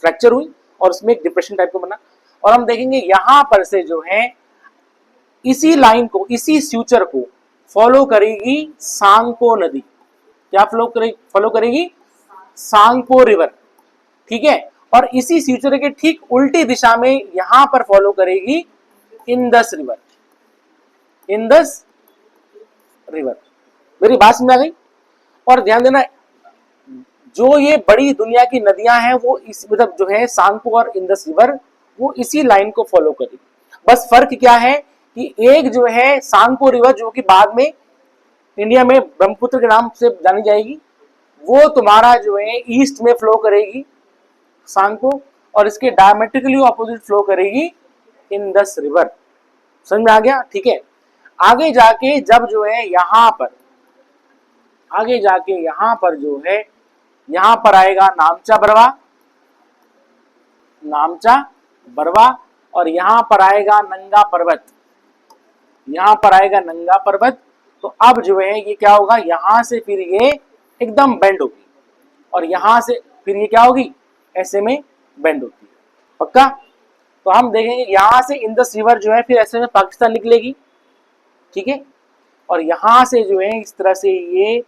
फ्रैक्चर हुई और उसमें एक डिप्रेशन टाइप का बना। और हम देखेंगे यहां पर से जो है इसी लाइन को, इसी फ्यूचर को फॉलो करेगी सांको नदी। क्या फॉलो करेगी? सांको रिवर। ठीक है, और इसी फ्यूचर के ठीक उल्टी दिशा में यहां पर फॉलो करेगी इंदस रिवर। इंदस रिवर, मेरी बात समझ आ गई? और ध्यान देना, जो ये बड़ी दुनिया की नदियां हैं वो इस मतलब जो है सांको और इंदस रिवर, वो इसी लाइन को फॉलो करेगी। बस फर्क क्या है कि एक जो है सांको रिवर, जो कि बाद में इंडिया में ब्रह्मपुत्र के नाम से जानी जाएगी, वो तुम्हारा जो है ईस्ट में फ्लो करेगी सांको, और इसके डायमेट्रिकली ऑपोजिट फ्लो करेगी इंदस रिवर। समझ में आ गया? ठीक है, आगे जाके जब जो है यहां पर, आगे जाके यहां पर जो है, यहां पर आएगा नामचा बरवा, नामचा बरवा, और यहां पर आएगा नंगा पर्वत, यहां पर आएगा नंगा पर्वत। तो अब जो है ये क्या होगा, यहां से फिर ये एकदम बेंड होगी, और यहां से फिर ये क्या होगी, ऐसे में बेंड होती है। पक्का? तो हम देखेंगे यहां से इंदस रिवर जो है फिर ऐसे में पाकिस्तान निकलेगी। ठीक है, और यहां से जो है इस तरह से ये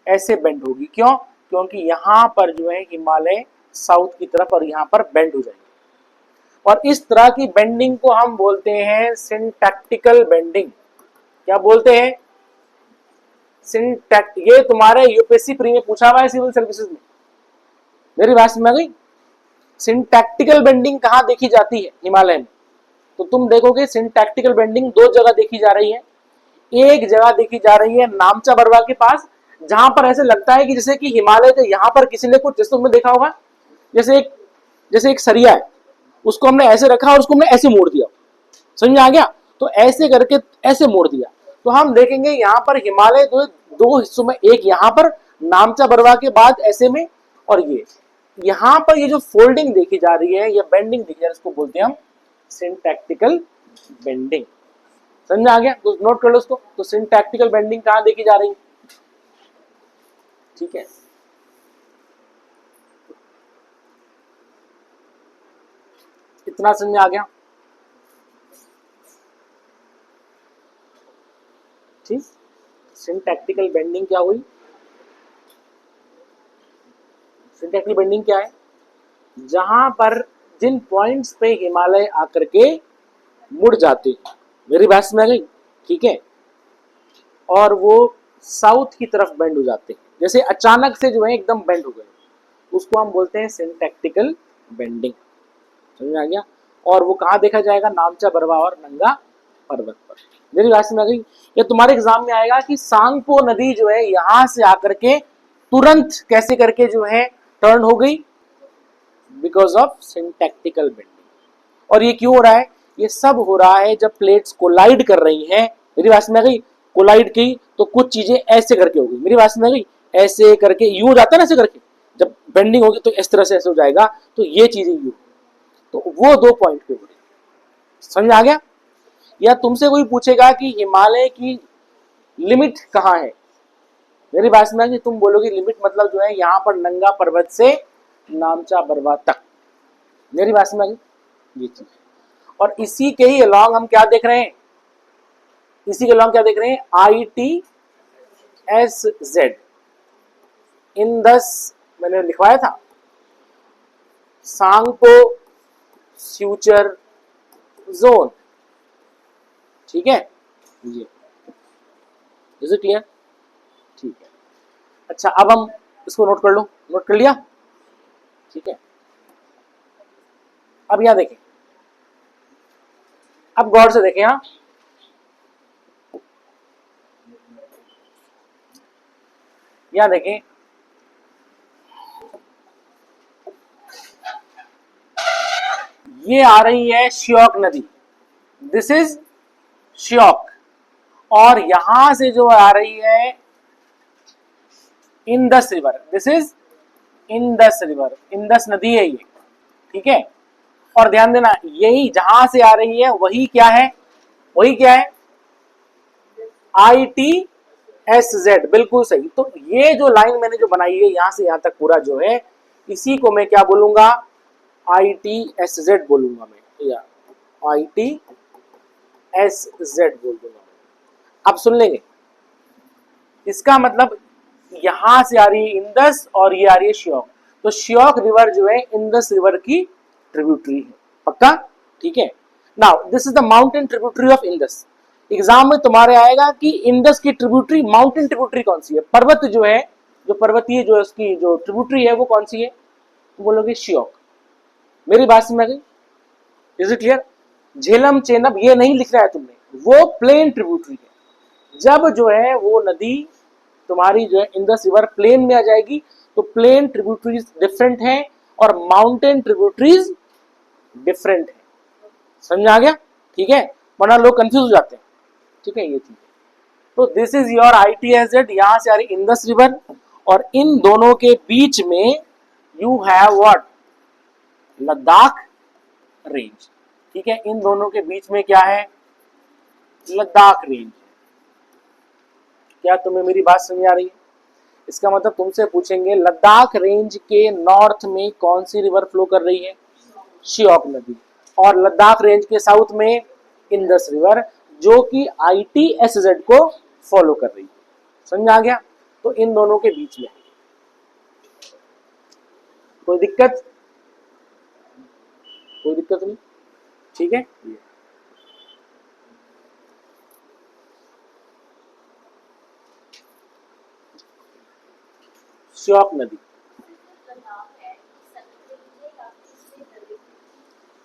ऐसे बेंड होगी। क्यों? क्योंकि यहां पर जो है हिमालय साउथ की तरफ और यहां पर बेंड हो जाएंगे, और इस तरह की बेंडिंग को हम बोलते हैं सिंटैक्टिकल बेंडिंग। क्या बोलते हैं? सिंटैक्ट। ये तुम्हारे यूपीएससी प्री में पूछा हुआ है सिविल सर्विसेज में, मेरी बात समझ में गई? सिंटैक्टिकल बेंडिंग कहां देखी जाती है हिमालय में? तो तुम देखोगे सिंटैक्टिकल बेंडिंग दो जगह देखी जा रही है। एक जगह देखी जा रही है नामचा बरवा के पास, जहां पर ऐसे लगता है कि जैसे कि हिमालय के यहां पर किसी ने कुछ, जैसे तुमने देखा होगा, जैसे एक सरिया है, उसको हमने ऐसे रखा और उसको हमने ऐसे मोड़ दिया। समझ में आ गया? तो ऐसे करके ऐसे मोड़ दिया। तो हम देखेंगे यहां पर हिमालय दो हिस्सों में, एक यहां पर नामचा बरवा के बाद ऐसे में, और ये यहां पर ये जो फोल्डिंग देखी जा रही है या बेंडिंग देखी जा रही है, इसको बोलते हैं हम सिंटैक्टिकल बेंडिंग। समझ में आ गया? तो नोट कर लो उसको। तो सिंटैक्टिकल बेंडिंग कहां देखी जा रही है? ठीक है, इतना समझ में आ गया? ठीक, सिंटैक्टिकल बेंडिंग क्या हुई? सिंटैक्टिकल बेंडिंग क्या है? जहां पर जिन पॉइंट्स पे हिमालय आकर के मुड़ जाते हैं, मेरी बात समझ आ गई? ठीक है, और वो साउथ की तरफ बेंड हो जाते हैं, जैसे अचानक से जो है एकदम बेंड हो गए, उसको हम बोलते हैं सिंटैक्टिकल बेंडिंग। समझ में आ गया? और वो कहाँ देखा जाएगा? नामचा बरवा और नंगा पर्वत पर। मेरी बात समझ आ गई? ये तुम्हारे एग्जाम में आएगा कि सांगपो नदी जो है यहां से आकर के तुरंत कैसे करके जो है टर्न हो गई, बिकॉज ऑफ सिंटैक्टिकल बेंडिंग। और ये क्यों हो रहा है? ये सब हो रहा है जब प्लेट्स कोलाइड कर रही हैं। मेरी बात समझ आ गई? कोलाइड की तो कुछ चीजें ऐसे करके होगी। मेरी बात समझ आ गई? ऐसे करके यू हो जाता है ना, ऐसे करके जब बेंडिंग होगी तो इस तरह से ऐसे हो जाएगा, तो ये चीजें यू, तो वो दो पॉइंट पे हो रही। समझ आ गया? या तुमसे कोई पूछेगा कि हिमालय की लिमिट कहाँ है, मेरी बात समझ आ गई? तुम बोलोगे लिमिट मतलब जो है यहाँ पर नंगा पर्वत से नामचा बरवा तक। मेरी बात समझ आ गई? ये चीज, और इसी के ही अलॉन्ग हम क्या देख रहे हैं? इसी के अलॉन्ग क्या देख रहे हैं, ITSZ, इंदस मैंने लिखवाया था, सांगपो फ्यूचर जोन, ठीक है ये, इज इट क्लियर, ठीक है। अच्छा अब हम इसको नोट कर लो, नोट कर लिया, ठीक है। अब यहां देखें, अब गौर से देखें, यहां देखें, ये आ रही है श्योक नदी, दिस इज श्योक, और यहां से जो आ रही है Indus river, this is Indus river, Indus नदी है ये, ठीक है। और ध्यान देना, यही जहां से आ रही है वही क्या है, वही क्या है, ITSZ, बिल्कुल सही। तो ये जो लाइन मैंने जो बनाई है यहां से यहां तक पूरा जो है, इसी को मैं क्या बोलूंगा, ITSZ बोलूंगा मैं, या ITSZ बोल दूंगा। अब सुन लेंगे, इसका मतलब यहां से आ रही है इंदस और ये आ रही है श्योक, तो श्योक रिवर जो है इंदस रिवर की ट्रिब्यूटरी है, पक्का, ठीक है। Now this is the mountain tributary of Indus. Exam में तुम्हारे आएगा कि इंदस की ट्रिब्यूटरी, माउंटेन ट्रिब्यूटरी कौन सी है, पर्वत जो है, जो पर्वतीय जो है उसकी जो ट्रिब्यूटरी है वो कौन सी है, तो बोलोगे श्योक। मेरी बात समझ में गई, is it clear. Jhelum Chenab ये नहीं लिखना है तुमने, वो प्लेन ट्रिब्यूटरी है। जब जो है वो नदी तुम्हारी जो है इंदस रिवर प्लेन में आ जाएगी तो प्लेन ट्रिब्यूटरीज डिफरेंट हैं और माउंटेन ट्रिब्यूटरीज डिफरेंट है, समझ आ गया, ठीक है, वरना लोग कंफ्यूज हो जाते हैं, ठीक है, ये चीज। तो दिस इज योर ITSZ, यहां से आ रही इंदस रिवर, और इन दोनों के बीच में you have what, Ladakh range, ठीक है, इन दोनों के बीच में क्या है, लद्दाख रेंज। क्या तुम्हें मेरी बात समझ आ रही है, इसका मतलब तुमसे पूछेंगे लद्दाख रेंज के नॉर्थ में कौन सी रिवर फ्लो कर रही है, श्योक नदी, और लद्दाख रेंज के साउथ में इंदस रिवर, जो कि ITSZ को फॉलो कर रही है, समझ आ गया। तो इन दोनों के बीच में कोई दिक्कत, कोई दिक्कत नहीं, ठीक है। श्योक नदी,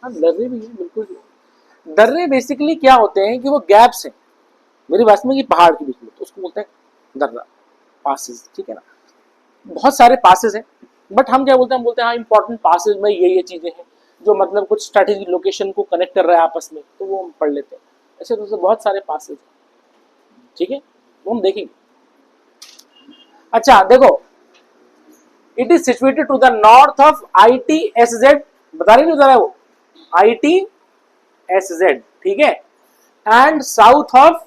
हाँ दर्रे भी है, बिल्कुल। दर्रे बेसिकली क्या होते हैं कि वो गैप्स हैं, मेरी बात में, कि पहाड़ के बीच में, तो उसको बोलते हैं दर्रा, पासेस, ठीक है ना। बहुत सारे पासेस हैं, बट हम क्या बोलते हैं, हम बोलते हैं हाँ इंपॉर्टेंट पासेस में ये चीजें हैं जो मतलब कुछ स्ट्रेटेजिक लोकेशन को कनेक्ट कर रहा है आपस में, तो वो हम पढ़ लेते हैं। ऐसे तो बहुत सारे पासेस हैं, ठीक है, वो हम देखेंगे। अच्छा देखो, it is situated to the north of ITSZ, बता रही नहीं बता रहा है वो, ITSZ, ठीक है, and south of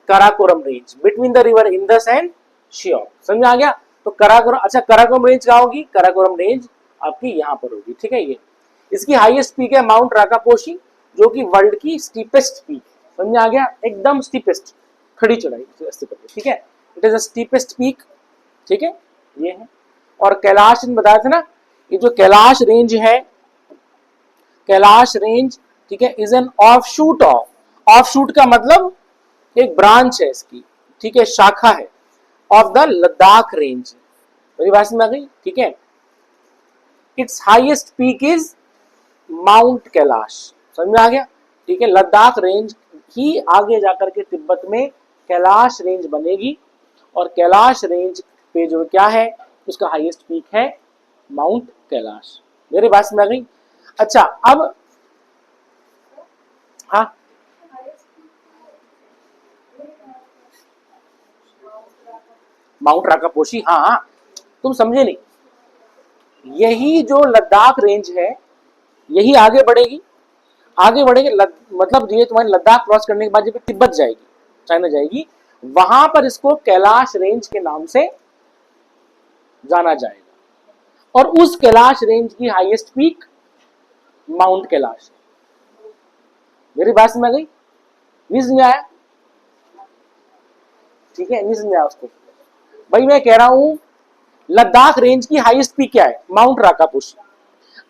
Karakoram range, between the river Indus and Shyok, समझ आ गया। तो कराकोरम, अच्छा कराकोरम रेंज कहाँ होगी, कराकोरम रेंज आपकी यहाँ पर होगी, ठीक है। ये इसकी हाईएस्ट पीक है माउंट राकापोशी, जो कि वर्ल्ड की स्टीपेस्ट पीक, समझ आ गया, एकदम स्टीपेस्ट, खड़ी चढ़ाई, ठीक है, it is a steepest peak, ठीक है, ये है। और कैलाश बताया था ना, ये जो कैलाश रेंज है, कैलाश रेंज, ठीक है, is an offshoot of, offshoot का मतलब एक ब्रांच है इसकी, ठीक है, शाखा है, ऑफ द लद्दाख रेंज, मेरी बात में आ गई, ठीक है। It's highest peak is mount Kailash, समझ में आ गया, ठीक है। लद्दाख रेंज ही आगे जाकर के तिब्बत में कैलाश रेंज बनेगी, और कैलाश रेंज पे जो क्या है उसका हाईएस्ट पीक है माउंट कैलाश, मेरी बात में आ गई। अच्छा अब हाँ, माउंट राकापोशी, हाँ हाँ, तुम समझे नहीं, यही जो लद्दाख रेंज है यही आगे बढ़ेगी, आगे बढ़ेगी, मतलब ये तुम्हारी लद्दाख क्रॉस करने के बाद जब तिब्बत जाएगी, चाइना जाएगी, वहां पर इसको कैलाश रेंज के नाम से जाना जाएगा, और उस कैलाश रेंज की हाईएस्ट पीक माउंट कैलाश, मेरी बात समझ में गई, समझ में आया, ठीक है, नहीं समझा उसको। भाई मैं कह रहा हूं लद्दाख रेंज की हाईएस्ट पीक क्या है, माउंट राकापुश।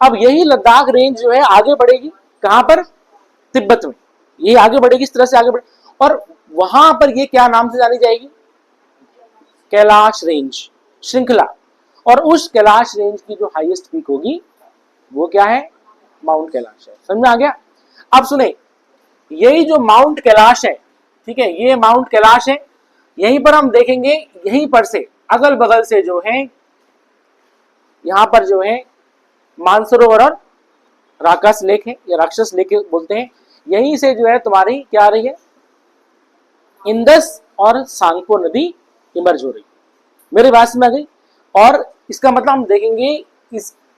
अब यही लद्दाख रेंज जो है आगे बढ़ेगी कहां पर, तिब्बत में। ये आगे बढ़ेगी, इस तरह से आगे बढ़े, और वहां पर ये क्या नाम से जानी जाएगी, कैलाश रेंज श्रृंखला। और उस कैलाश रेंज की जो हाईएस्ट पीक होगी वो क्या है, माउंट कैलाश है। समझ में आ गया। अब सुने, यही जो माउंट कैलाश है, ठीक है, ये माउंट कैलाश है, यहीं पर हम देखेंगे, यहीं पर से अगल बगल से जो है, यहां पर जो है मानसरोवर और राकस लेक है, या राक्षस लेक बोलते हैं। यहीं से जो है तुम्हारी क्या आ रही है, इंदस और सांगपो नदी इमर्ज हो रही है। मेरी बात में आ गई। और इसका मतलब हम देखेंगे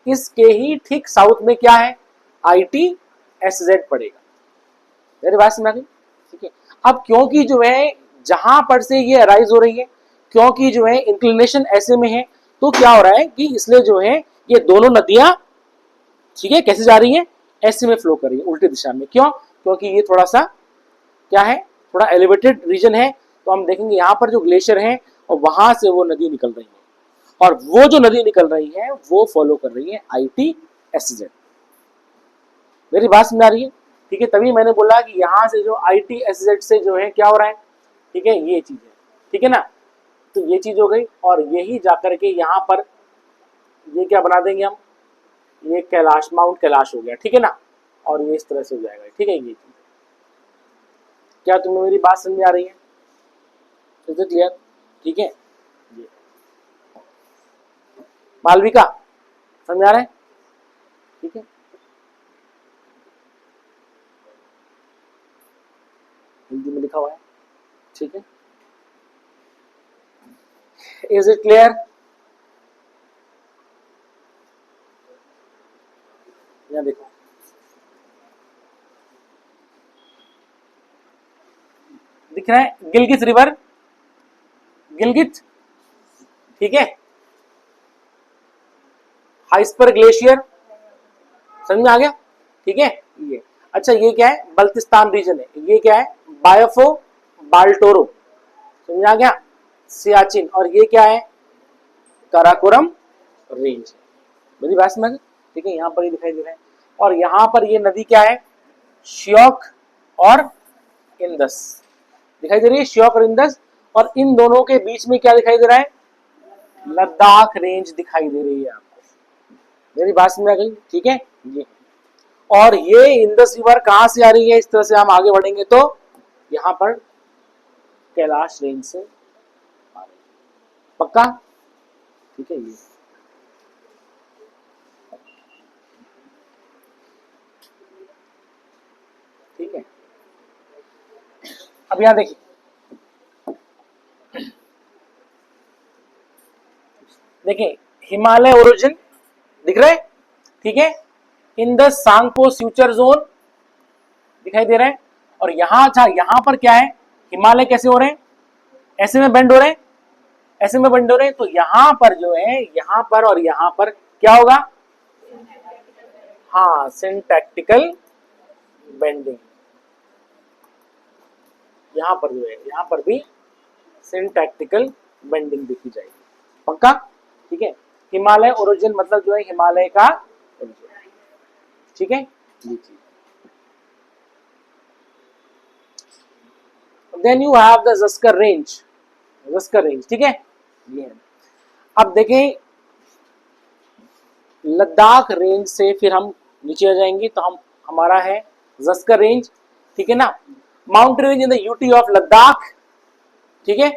इसके ही ठीक साउथ में क्या है, ITSZ पड़ेगा। मेरी बात में आ गई, ठीक है। अब क्योंकि जो है जहां पर से ये अराइज हो रही है, क्योंकि जो है इंक्लिनेशन ऐसे में है, तो क्या हो रहा है कि इसलिए जो है ये दोनों नदियां, ठीक है, कैसे जा रही है, ऐसे में फ्लो कर रही है, उल्टी दिशा में। क्यों, क्योंकि ये थोड़ा सा क्या है, थोड़ा एलिवेटेड रीजन है। तो हम देखेंगे यहाँ पर जो ग्लेशियर है और वहां से वो नदी निकल रही है, और वो जो नदी निकल रही है वो फॉलो कर रही है ITSZ। मेरी बात समझ आ रही है, ठीक है। तभी मैंने बोला कि यहां से जो ITSZ से जो है क्या हो रहा है, ठीक है, ये चीज है, ठीक है ना। तो ये चीज हो गई, और यही जाकर के यहाँ पर ये क्या बना देंगे हम, ये कैलाश, माउंट कैलाश हो गया, ठीक है ना। और ये इस तरह से हो जाएगा, ठीक है। ये चीज, क्या तुम्हें मेरी बात समझ आ रही है, इज इट क्लियर, ठीक है। मालविका समझ आ रहा है, ठीक है। हिंदी में लिखा हुआ है, ठीक है। इज इट क्लियर, यहाँ देखो, दिख रहा है, गिलगित रिवर, गिलगित, ठीक है। हाइस्पर ग्लेशियर, समझ में आ गया, ठीक है। ये अच्छा, ये क्या है, बल्तिस्तान रीजन है। ये क्या है, बायोफो बाल्टोरो, समझ आ गया, सियाचिन। और ये क्या है, काराकोरम रेंज, मेरी बात समझ, ठीक है। यहाँ पर ही दिखाई दे रहा है। और यहाँ पर ये नदी क्या है, श्योक और इंदस दिखाई दे रही है, श्योक और इंदस। और इन दोनों के बीच में क्या दिखाई दे रहा है, लद्दाख रेंज दिखाई दे रही है आपको। मेरी बात समझ आ गई, ठीक है। ये और ये इंदस रिवर कहां से आ रही है, इस तरह से हम आगे बढ़ेंगे तो यहां पर कैलाश रेंज से आ रही है, पक्का, ठीक है। ये ठीक है। अब यहां देखिए, देखिए हिमालय ओरिजिन दिख रहा है, ठीक है। In the Tsangpo suture zone दिखाई दे रहा है। और यहां था, यहां पर क्या है, हिमालय कैसे हो रहे हैं, ऐसे में बेंड हो रहे हैं, ऐसे में बेंड हो रहे हैं। तो यहां पर जो है, यहां पर और यहां पर क्या होगा, हाँ, सिंटैक्टिकल बेंडिंग। यहां पर जो है, यहां पर भी सिंटैक्टिकल बेंडिंग देखी जाएगी, पक्का, ठीक है। हिमालय ओरिजिन मतलब जो है हिमालय का ओरिजिन, ठीक है। Then you have the Zaskar range, Zaskar range, ठीक है। ये है। अब देखें लद्दाख रेंज से फिर हम नीचे आ जाएंगे, तो हम हमारा है जस्कर रेंज, ठीक है ना। Mount range in the UT of Ladakh, ठीक है,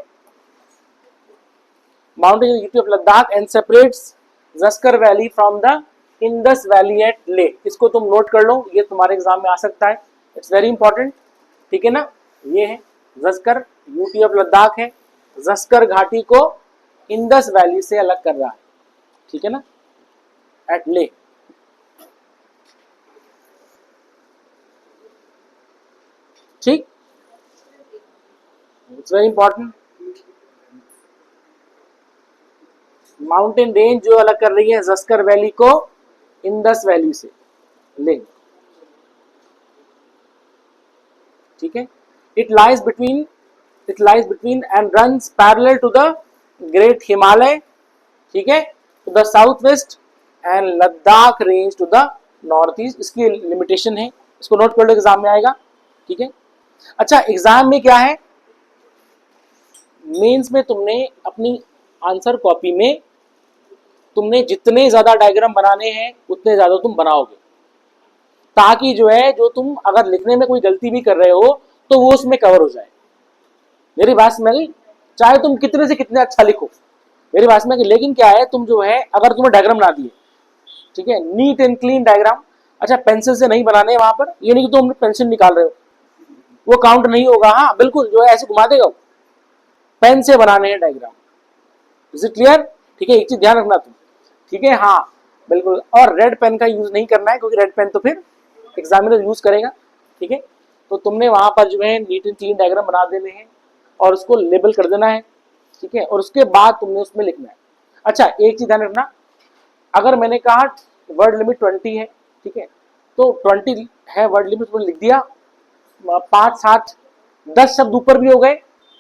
mountain in the UT of Ladakh and separates Zanskar valley from the Indus valley at Leh. इसको तुम नोट कर लो, ये तुम्हारे एग्जाम में आ सकता है, इट्स वेरी इंपॉर्टेंट, ठीक है ना। ये है जस्कर, यूटी ऑफ लद्दाख है, जस्कर घाटी को इंडस वैली से अलग कर रहा है, ठीक है ना, एट ले। ठीक, it's very important. Mountain range जो अलग कर रही है जस्कर वैली को इंडस वैली से, ले, ठीक है। It lies between it lies between and runs parallel to the Great Himalaya, ठीक है, to the south west and Ladakh range to the north east. इसकी लिमिटेशन है, इसको नोट कर लो, एग्जाम में आएगा, ठीक है। अच्छा, एग्जाम में क्या है, मेंस में तुमने अपनी आंसर कॉपी में तुमने जितने ज्यादा डायग्राम बनाने हैं उतने ज्यादा तुम बनाओगे, ताकि जो है जो तुम अगर लिखने में कोई गलती भी कर रहे हो तो वो उसमें कवर हो जाए। मेरी बात समझ गई? चाहे तुम कितने से कितने अच्छा लिखो, मेरी बात समझ गई। लेकिन क्या है, तुम जो है अगर तुम्हें डायग्राम ना दिए, ठीक है, नीट एंड क्लीन डायग्राम, अच्छा पेंसिल से नहीं बनाने वहां पर, ये नहीं कि तुम पेंसिल निकाल रहे हो, वो काउंट नहीं होगा। हाँ बिल्कुल, जो है ऐसे घुमा देगा, पेन से बनाने हैं डायग्राम। Is it clear? ठीक है, एक चीज ध्यान रखना तुम, ठीक है, हाँ बिल्कुल। और रेड पेन का यूज नहीं करना है, क्योंकि रेड पेन तो फिर एग्जामिनर यूज करेगा, ठीक है। तो तुमने वहां पर जो है नीट एंड क्लीन डायग्राम बना देने हैं और उसको लेबल कर देना है, ठीक है, और उसके बाद तुमने उसमें लिखना है। अच्छा, एक चीज ध्यान रखना, अगर मैंने कहा वर्ड लिमिट 20 है, ठीक है, तो 20 है वर्ड लिमिट, तुमने लिख दिया, 5, 7, 10 शब्द ऊपर भी हो गए,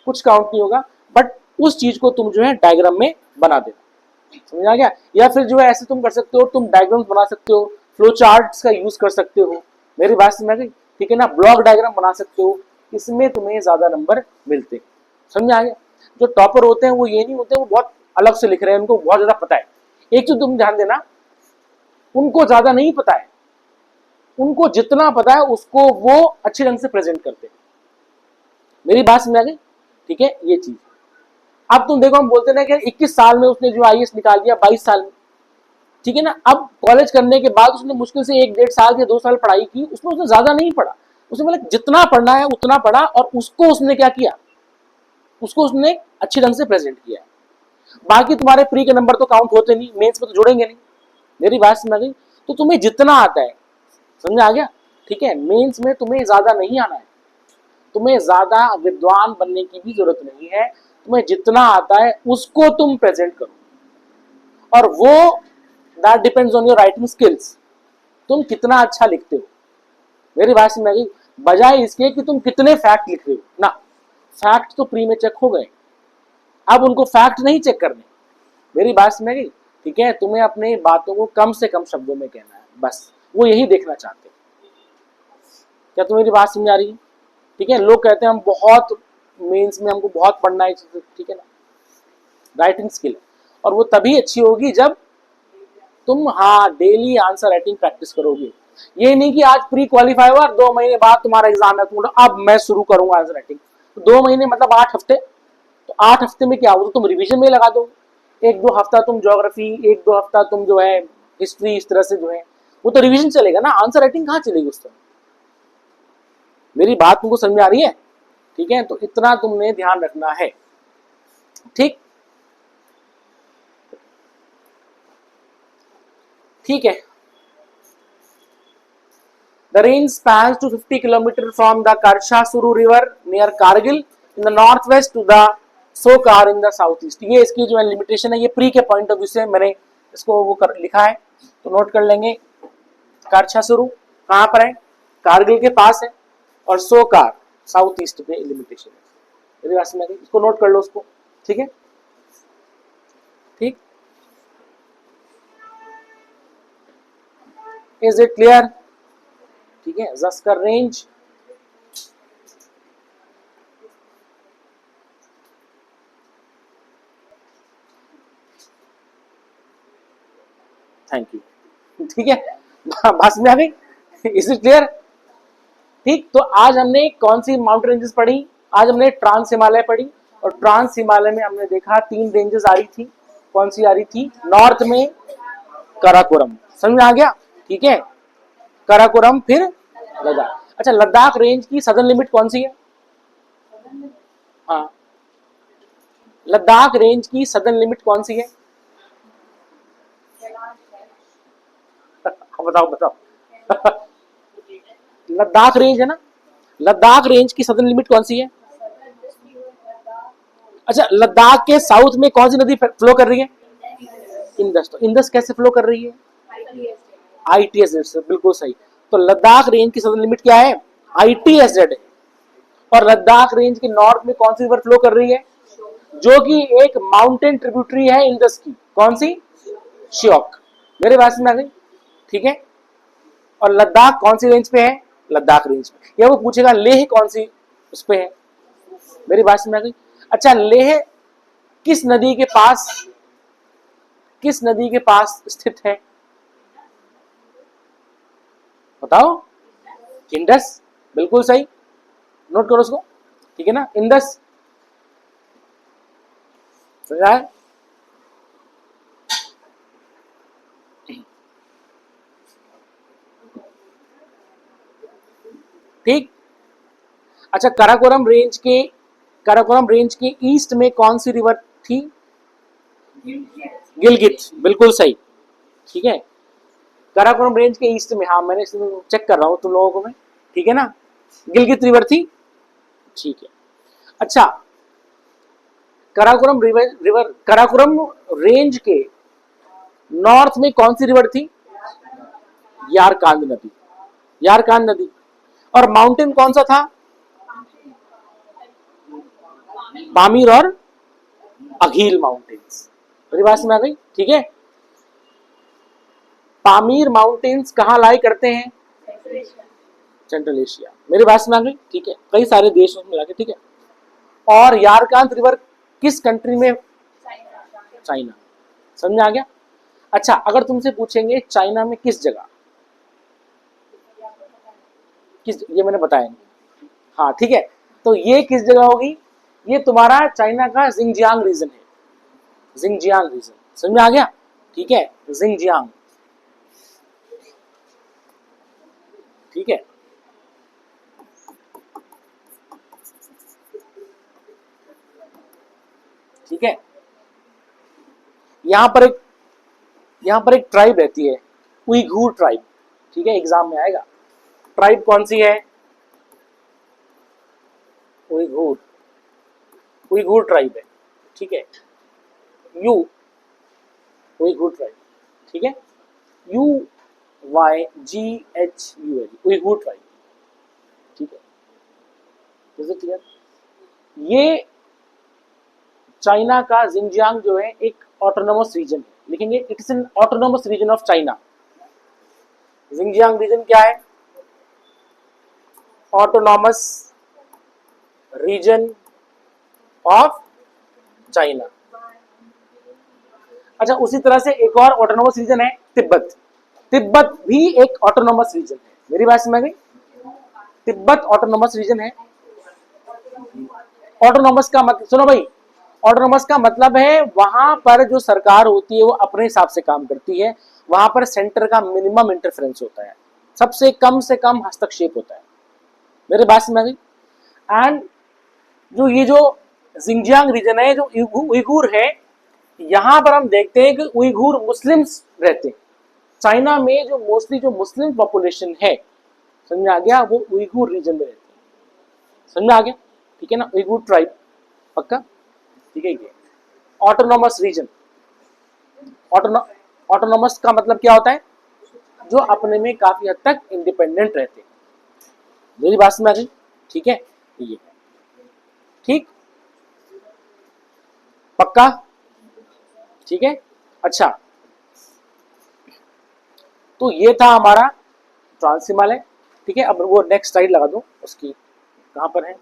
कुछ काउंट नहीं होगा, बट उस चीज को तुम जो है डायग्राम में बना देना, समझ आ गया? या फिर जो है ऐसे तुम कर सकते हो, तुम डायग्राम बना सकते हो, फ्लो चार्ट्स का यूज कर सकते हो, मेरी बात समझ गई, ठीक है ना, ब्लॉक डायग्राम बना सकते हो, इसमें तुम्हें ज्यादा नंबर मिलते, समझ आ गया? जो टॉपर होते हैं वो ये नहीं होते, वो बहुत अलग से लिख रहे हैं, उनको बहुत ज्यादा पता है। एक चीज तुम ध्यान देना, उनको ज्यादा नहीं पता है, उनको जितना पता है उसको वो अच्छे ढंग से प्रेजेंट करते हैं, मेरी बात समझ आ गई, ठीक है, ये चीज। अब तुम देखो, हम बोलते ना कि 21 साल में उसने जो आईएएस निकाल दिया, 22 साल में, ठीक है ना। अब कॉलेज करने के बाद उसने मुश्किल से 1-1.5 साल या 2 साल पढ़ाई की, उसने ज्यादा नहीं पढ़ा, उसने मतलब जितना पढ़ना है उतना पढ़ा, और उसको उसने क्या किया, उसको उसने अच्छे ढंग से प्रेजेंट किया। बाकी तुम्हारे प्री के नंबर तो काउंट होते नहीं, मेंस में तो जुड़ेंगे नहीं, मेरी बात समझ गई? तो तुम्हें जितना आता है, समझ आ गया, ठीक है, मेंस में तुम्हें ज्यादा नहीं आना है, तुम्हें ज्यादा विद्वान बनने की भी जरूरत नहीं है, तुम्हें जितना आता है उसको तुम प्रेजेंट करो, और वो that depends on your writing skills, तुम कितना अच्छा लिखते हो, मेरी बात समझ गई? बजाय इसके कि तुम कितने फैक्ट लिख रहे हो ना, फैक्ट तो प्री में चेक हो गए, अब उनको फैक्ट नहीं चेक करने, मेरी बात समझ गई, ठीक है। तुम्हें अपने बातों को कम से कम शब्दों में कहना है, बस वो यही देखना चाहते हैं। क्या तुम्हें मेरी बात समझ आ रही है? ठीक है, लोग कहते हैं हम बहुत मेंस में हमको बहुत पढ़ना है, ठीक है ना, राइटिंग स्किल, और वो तभी अच्छी होगी जब तुम हाँ डेली आंसर राइटिंग प्रैक्टिस करोगे। ये नहीं कि आज प्री क्वालिफाई हुआ, 2 महीने बाद तुम्हारा एग्जाम है, तुम अब मैं शुरू करूंगा आंसर राइटिंग, तो 2 महीने मतलब 8 हफ्ते, तो 8 हफ्ते में क्या हो, तो तुम रिवीजन में लगा दो, 1-2 हफ्ता तुम ज्योग्राफी, 1-2 हफ्ता तुम जो है हिस्ट्री, इस तरह से जो है वो तो रिवीजन चलेगा ना, आंसर राइटिंग कहाँ चलेगी उस तरह। मेरी बात तुमको समझ में आ रही है? ठीक है, तो इतना तुमने ध्यान रखना है, ठीक, ठीक है। The range spans to 50 km from the Karshasuru river near Kargil in the northwest to the Sokar in the southeast। ये इसकी जो है लिमिटेशन है, ये प्री के पॉइंट ऑफ व्यू से मैंने इसको वो लिखा है, तो नोट कर लेंगे। कारछासुरु कहाँ पर है, कारगिल के पास है, और सोकार साउथ ईस्ट पे लिमिटेशन है, इसको नोट कर लो उसको, ठीक है, ठीक, इज इट क्लियर? ठीक है, जस्कर रेंज, थैंक यू, ठीक है, बस में आ गई, इज इट क्लियर? ठीक, तो आज हमने कौन सी माउंटेन रेंजेस पढ़ी, आज हमने ट्रांस हिमालय पढ़ी, और ट्रांस हिमालय में हमने देखा 3 रेंजेस आ रही थी, कौन सी आ रही थी, नॉर्थ में काराकोरम, समझ में आ गया, ठीक है, काराकोरम, फिर लद्दाख। अच्छा, लद्दाख रेंज की सदर्न लिमिट कौन सी है? हाँ, लद्दाख रेंज की सदर्न लिमिट कौन सी है? बताओ बताओ लद्दाख रेंज है ना, लद्दाख रेंज की सदर्न लिमिट कौन सी है? अच्छा, लद्दाख के साउथ में कौन सी नदी फ्लो कर रही है? इंदस। तो इंदस कैसे फ्लो कर रही है? ITSZ से, बिल्कुल सही। तो लद्दाख रेंज की सदर्न लिमिट क्या है? ITSZ है। और लद्दाख रेंज के नॉर्थ में कौन सी रिवर फ्लो कर रही है, जो कि एक माउंटेन ट्रिब्यूटरी है इंडस की, कौन सी, श्योक। मेरे पास में आ गई, ठीक है। और लद्दाख कौन सी रेंज पे है, लद्दाख रेंज पे। या वो पूछेगा लेह कौन सी उस पे है, मेरी बात में आ गई। अच्छा, लेह किस नदी के पास, किस नदी के पास स्थित है, बताओ, इंडस, बिल्कुल सही, नोट करो उसको, ठीक है ना, इंडस, समझ आया। ठीक। अच्छा, काराकोरम रेंज के ईस्ट में कौन सी रिवर थी, गिलगित, बिल्कुल सही, ठीक है। काराकोरम रेंज के ईस्ट में, हाँ मैंने चेक कर रहा हूं तुम लोगों को मैं, ठीक है ना, गिलगित रिवर थी, ठीक है। अच्छा, काराकोरम रेंज के नॉर्थ में कौन सी रिवर थी, यारकांद नदी, यारकांद नदी। और माउंटेन कौन सा था, पामीर और अघील माउंटेन्स, मेरी बात में आ गई, ठीक है। पामीर माउंटेन्स कहाँ लाई करते हैं, सेंट्रल एशिया, मेरी बात में आ गई, ठीक है, कई सारे देशों में लाके, ठीक है। और यारकांद रिवर किस कंट्री में, चाइना, समझ में आ गया। अच्छा, अगर तुमसे पूछेंगे चाइना में किस जगह, किस, ये मैंने बताया नहीं, हाँ ठीक है, तो ये किस जगह होगी, ये तुम्हारा चाइना का जिंगजियांग रीजन है, जिंगजियांग रीजन, समझ में आ गया, ठीक है, जिंगजियांग, ठीक है। ठीक है, यहां पर एक ट्राइब रहती है, उइघुर ट्राइब, ठीक है, एग्जाम में आएगा। ट्राइब कौन सी है, उइघुर, उइघुर ट्राइब है, ठीक है, यू, उइघुर ट्राइब, ठीक है, UYGHUR, उइघुर ट्राइब, ठीक है, क्लियर। ये चाइना का जिंगजियांग जो है एक ऑटोनोमस रीजन है, लिखेंगे it is an autonomous region of China. Xinjiang region क्या है, ऑटोनॉमस रीजन ऑफ चाइना। अच्छा, उसी तरह से एक और ऑटोनॉमस रीजन है तिब्बत, तिब्बत भी एक ऑटोनॉमस रीजन है, मेरी बात समझ में, तिब्बत ऑटोनॉमस रीजन है। ऑटोनॉमस का मतलब, सुनो भाई, ऑटोनॉमस का मतलब है वहां पर जो सरकार होती है वो अपने हिसाब से काम करती है, वहां पर सेंटर का मिनिमम इंटरफेरेंस होता है, सबसे कम से कम हस्तक्षेप होता है, मेरे बात समझ में। एंड जो ये जो जिंगजियांग रीजन है, जो उइगुर है, यहां पर हम देखते हैं कि उइगुर मुस्लिम्स रहते हैं, चाइना में जो मोस्टली जो मुस्लिम पॉपुलेशन है, समझ में आ गया, वो उइगुर रीजन में रहते हैं, समझ में आ गया, ठीक है ना, उइगुर ट्राइब, पक्का, ठीक है। ये ऑटोनॉमस रीजन, ऑटोनॉमस का मतलब क्या होता है, जो अपने में काफी हद तक इंडिपेंडेंट रहते हैं, मेरी बात समझ आ गई, ठीक है, ये ठीक, पक्का, ठीक है। अच्छा, तो ये था हमारा ट्रांस हिमालय, ठीक है। अब वो नेक्स्ट स्लाइड लगा दूं उसकी, कहां पर है,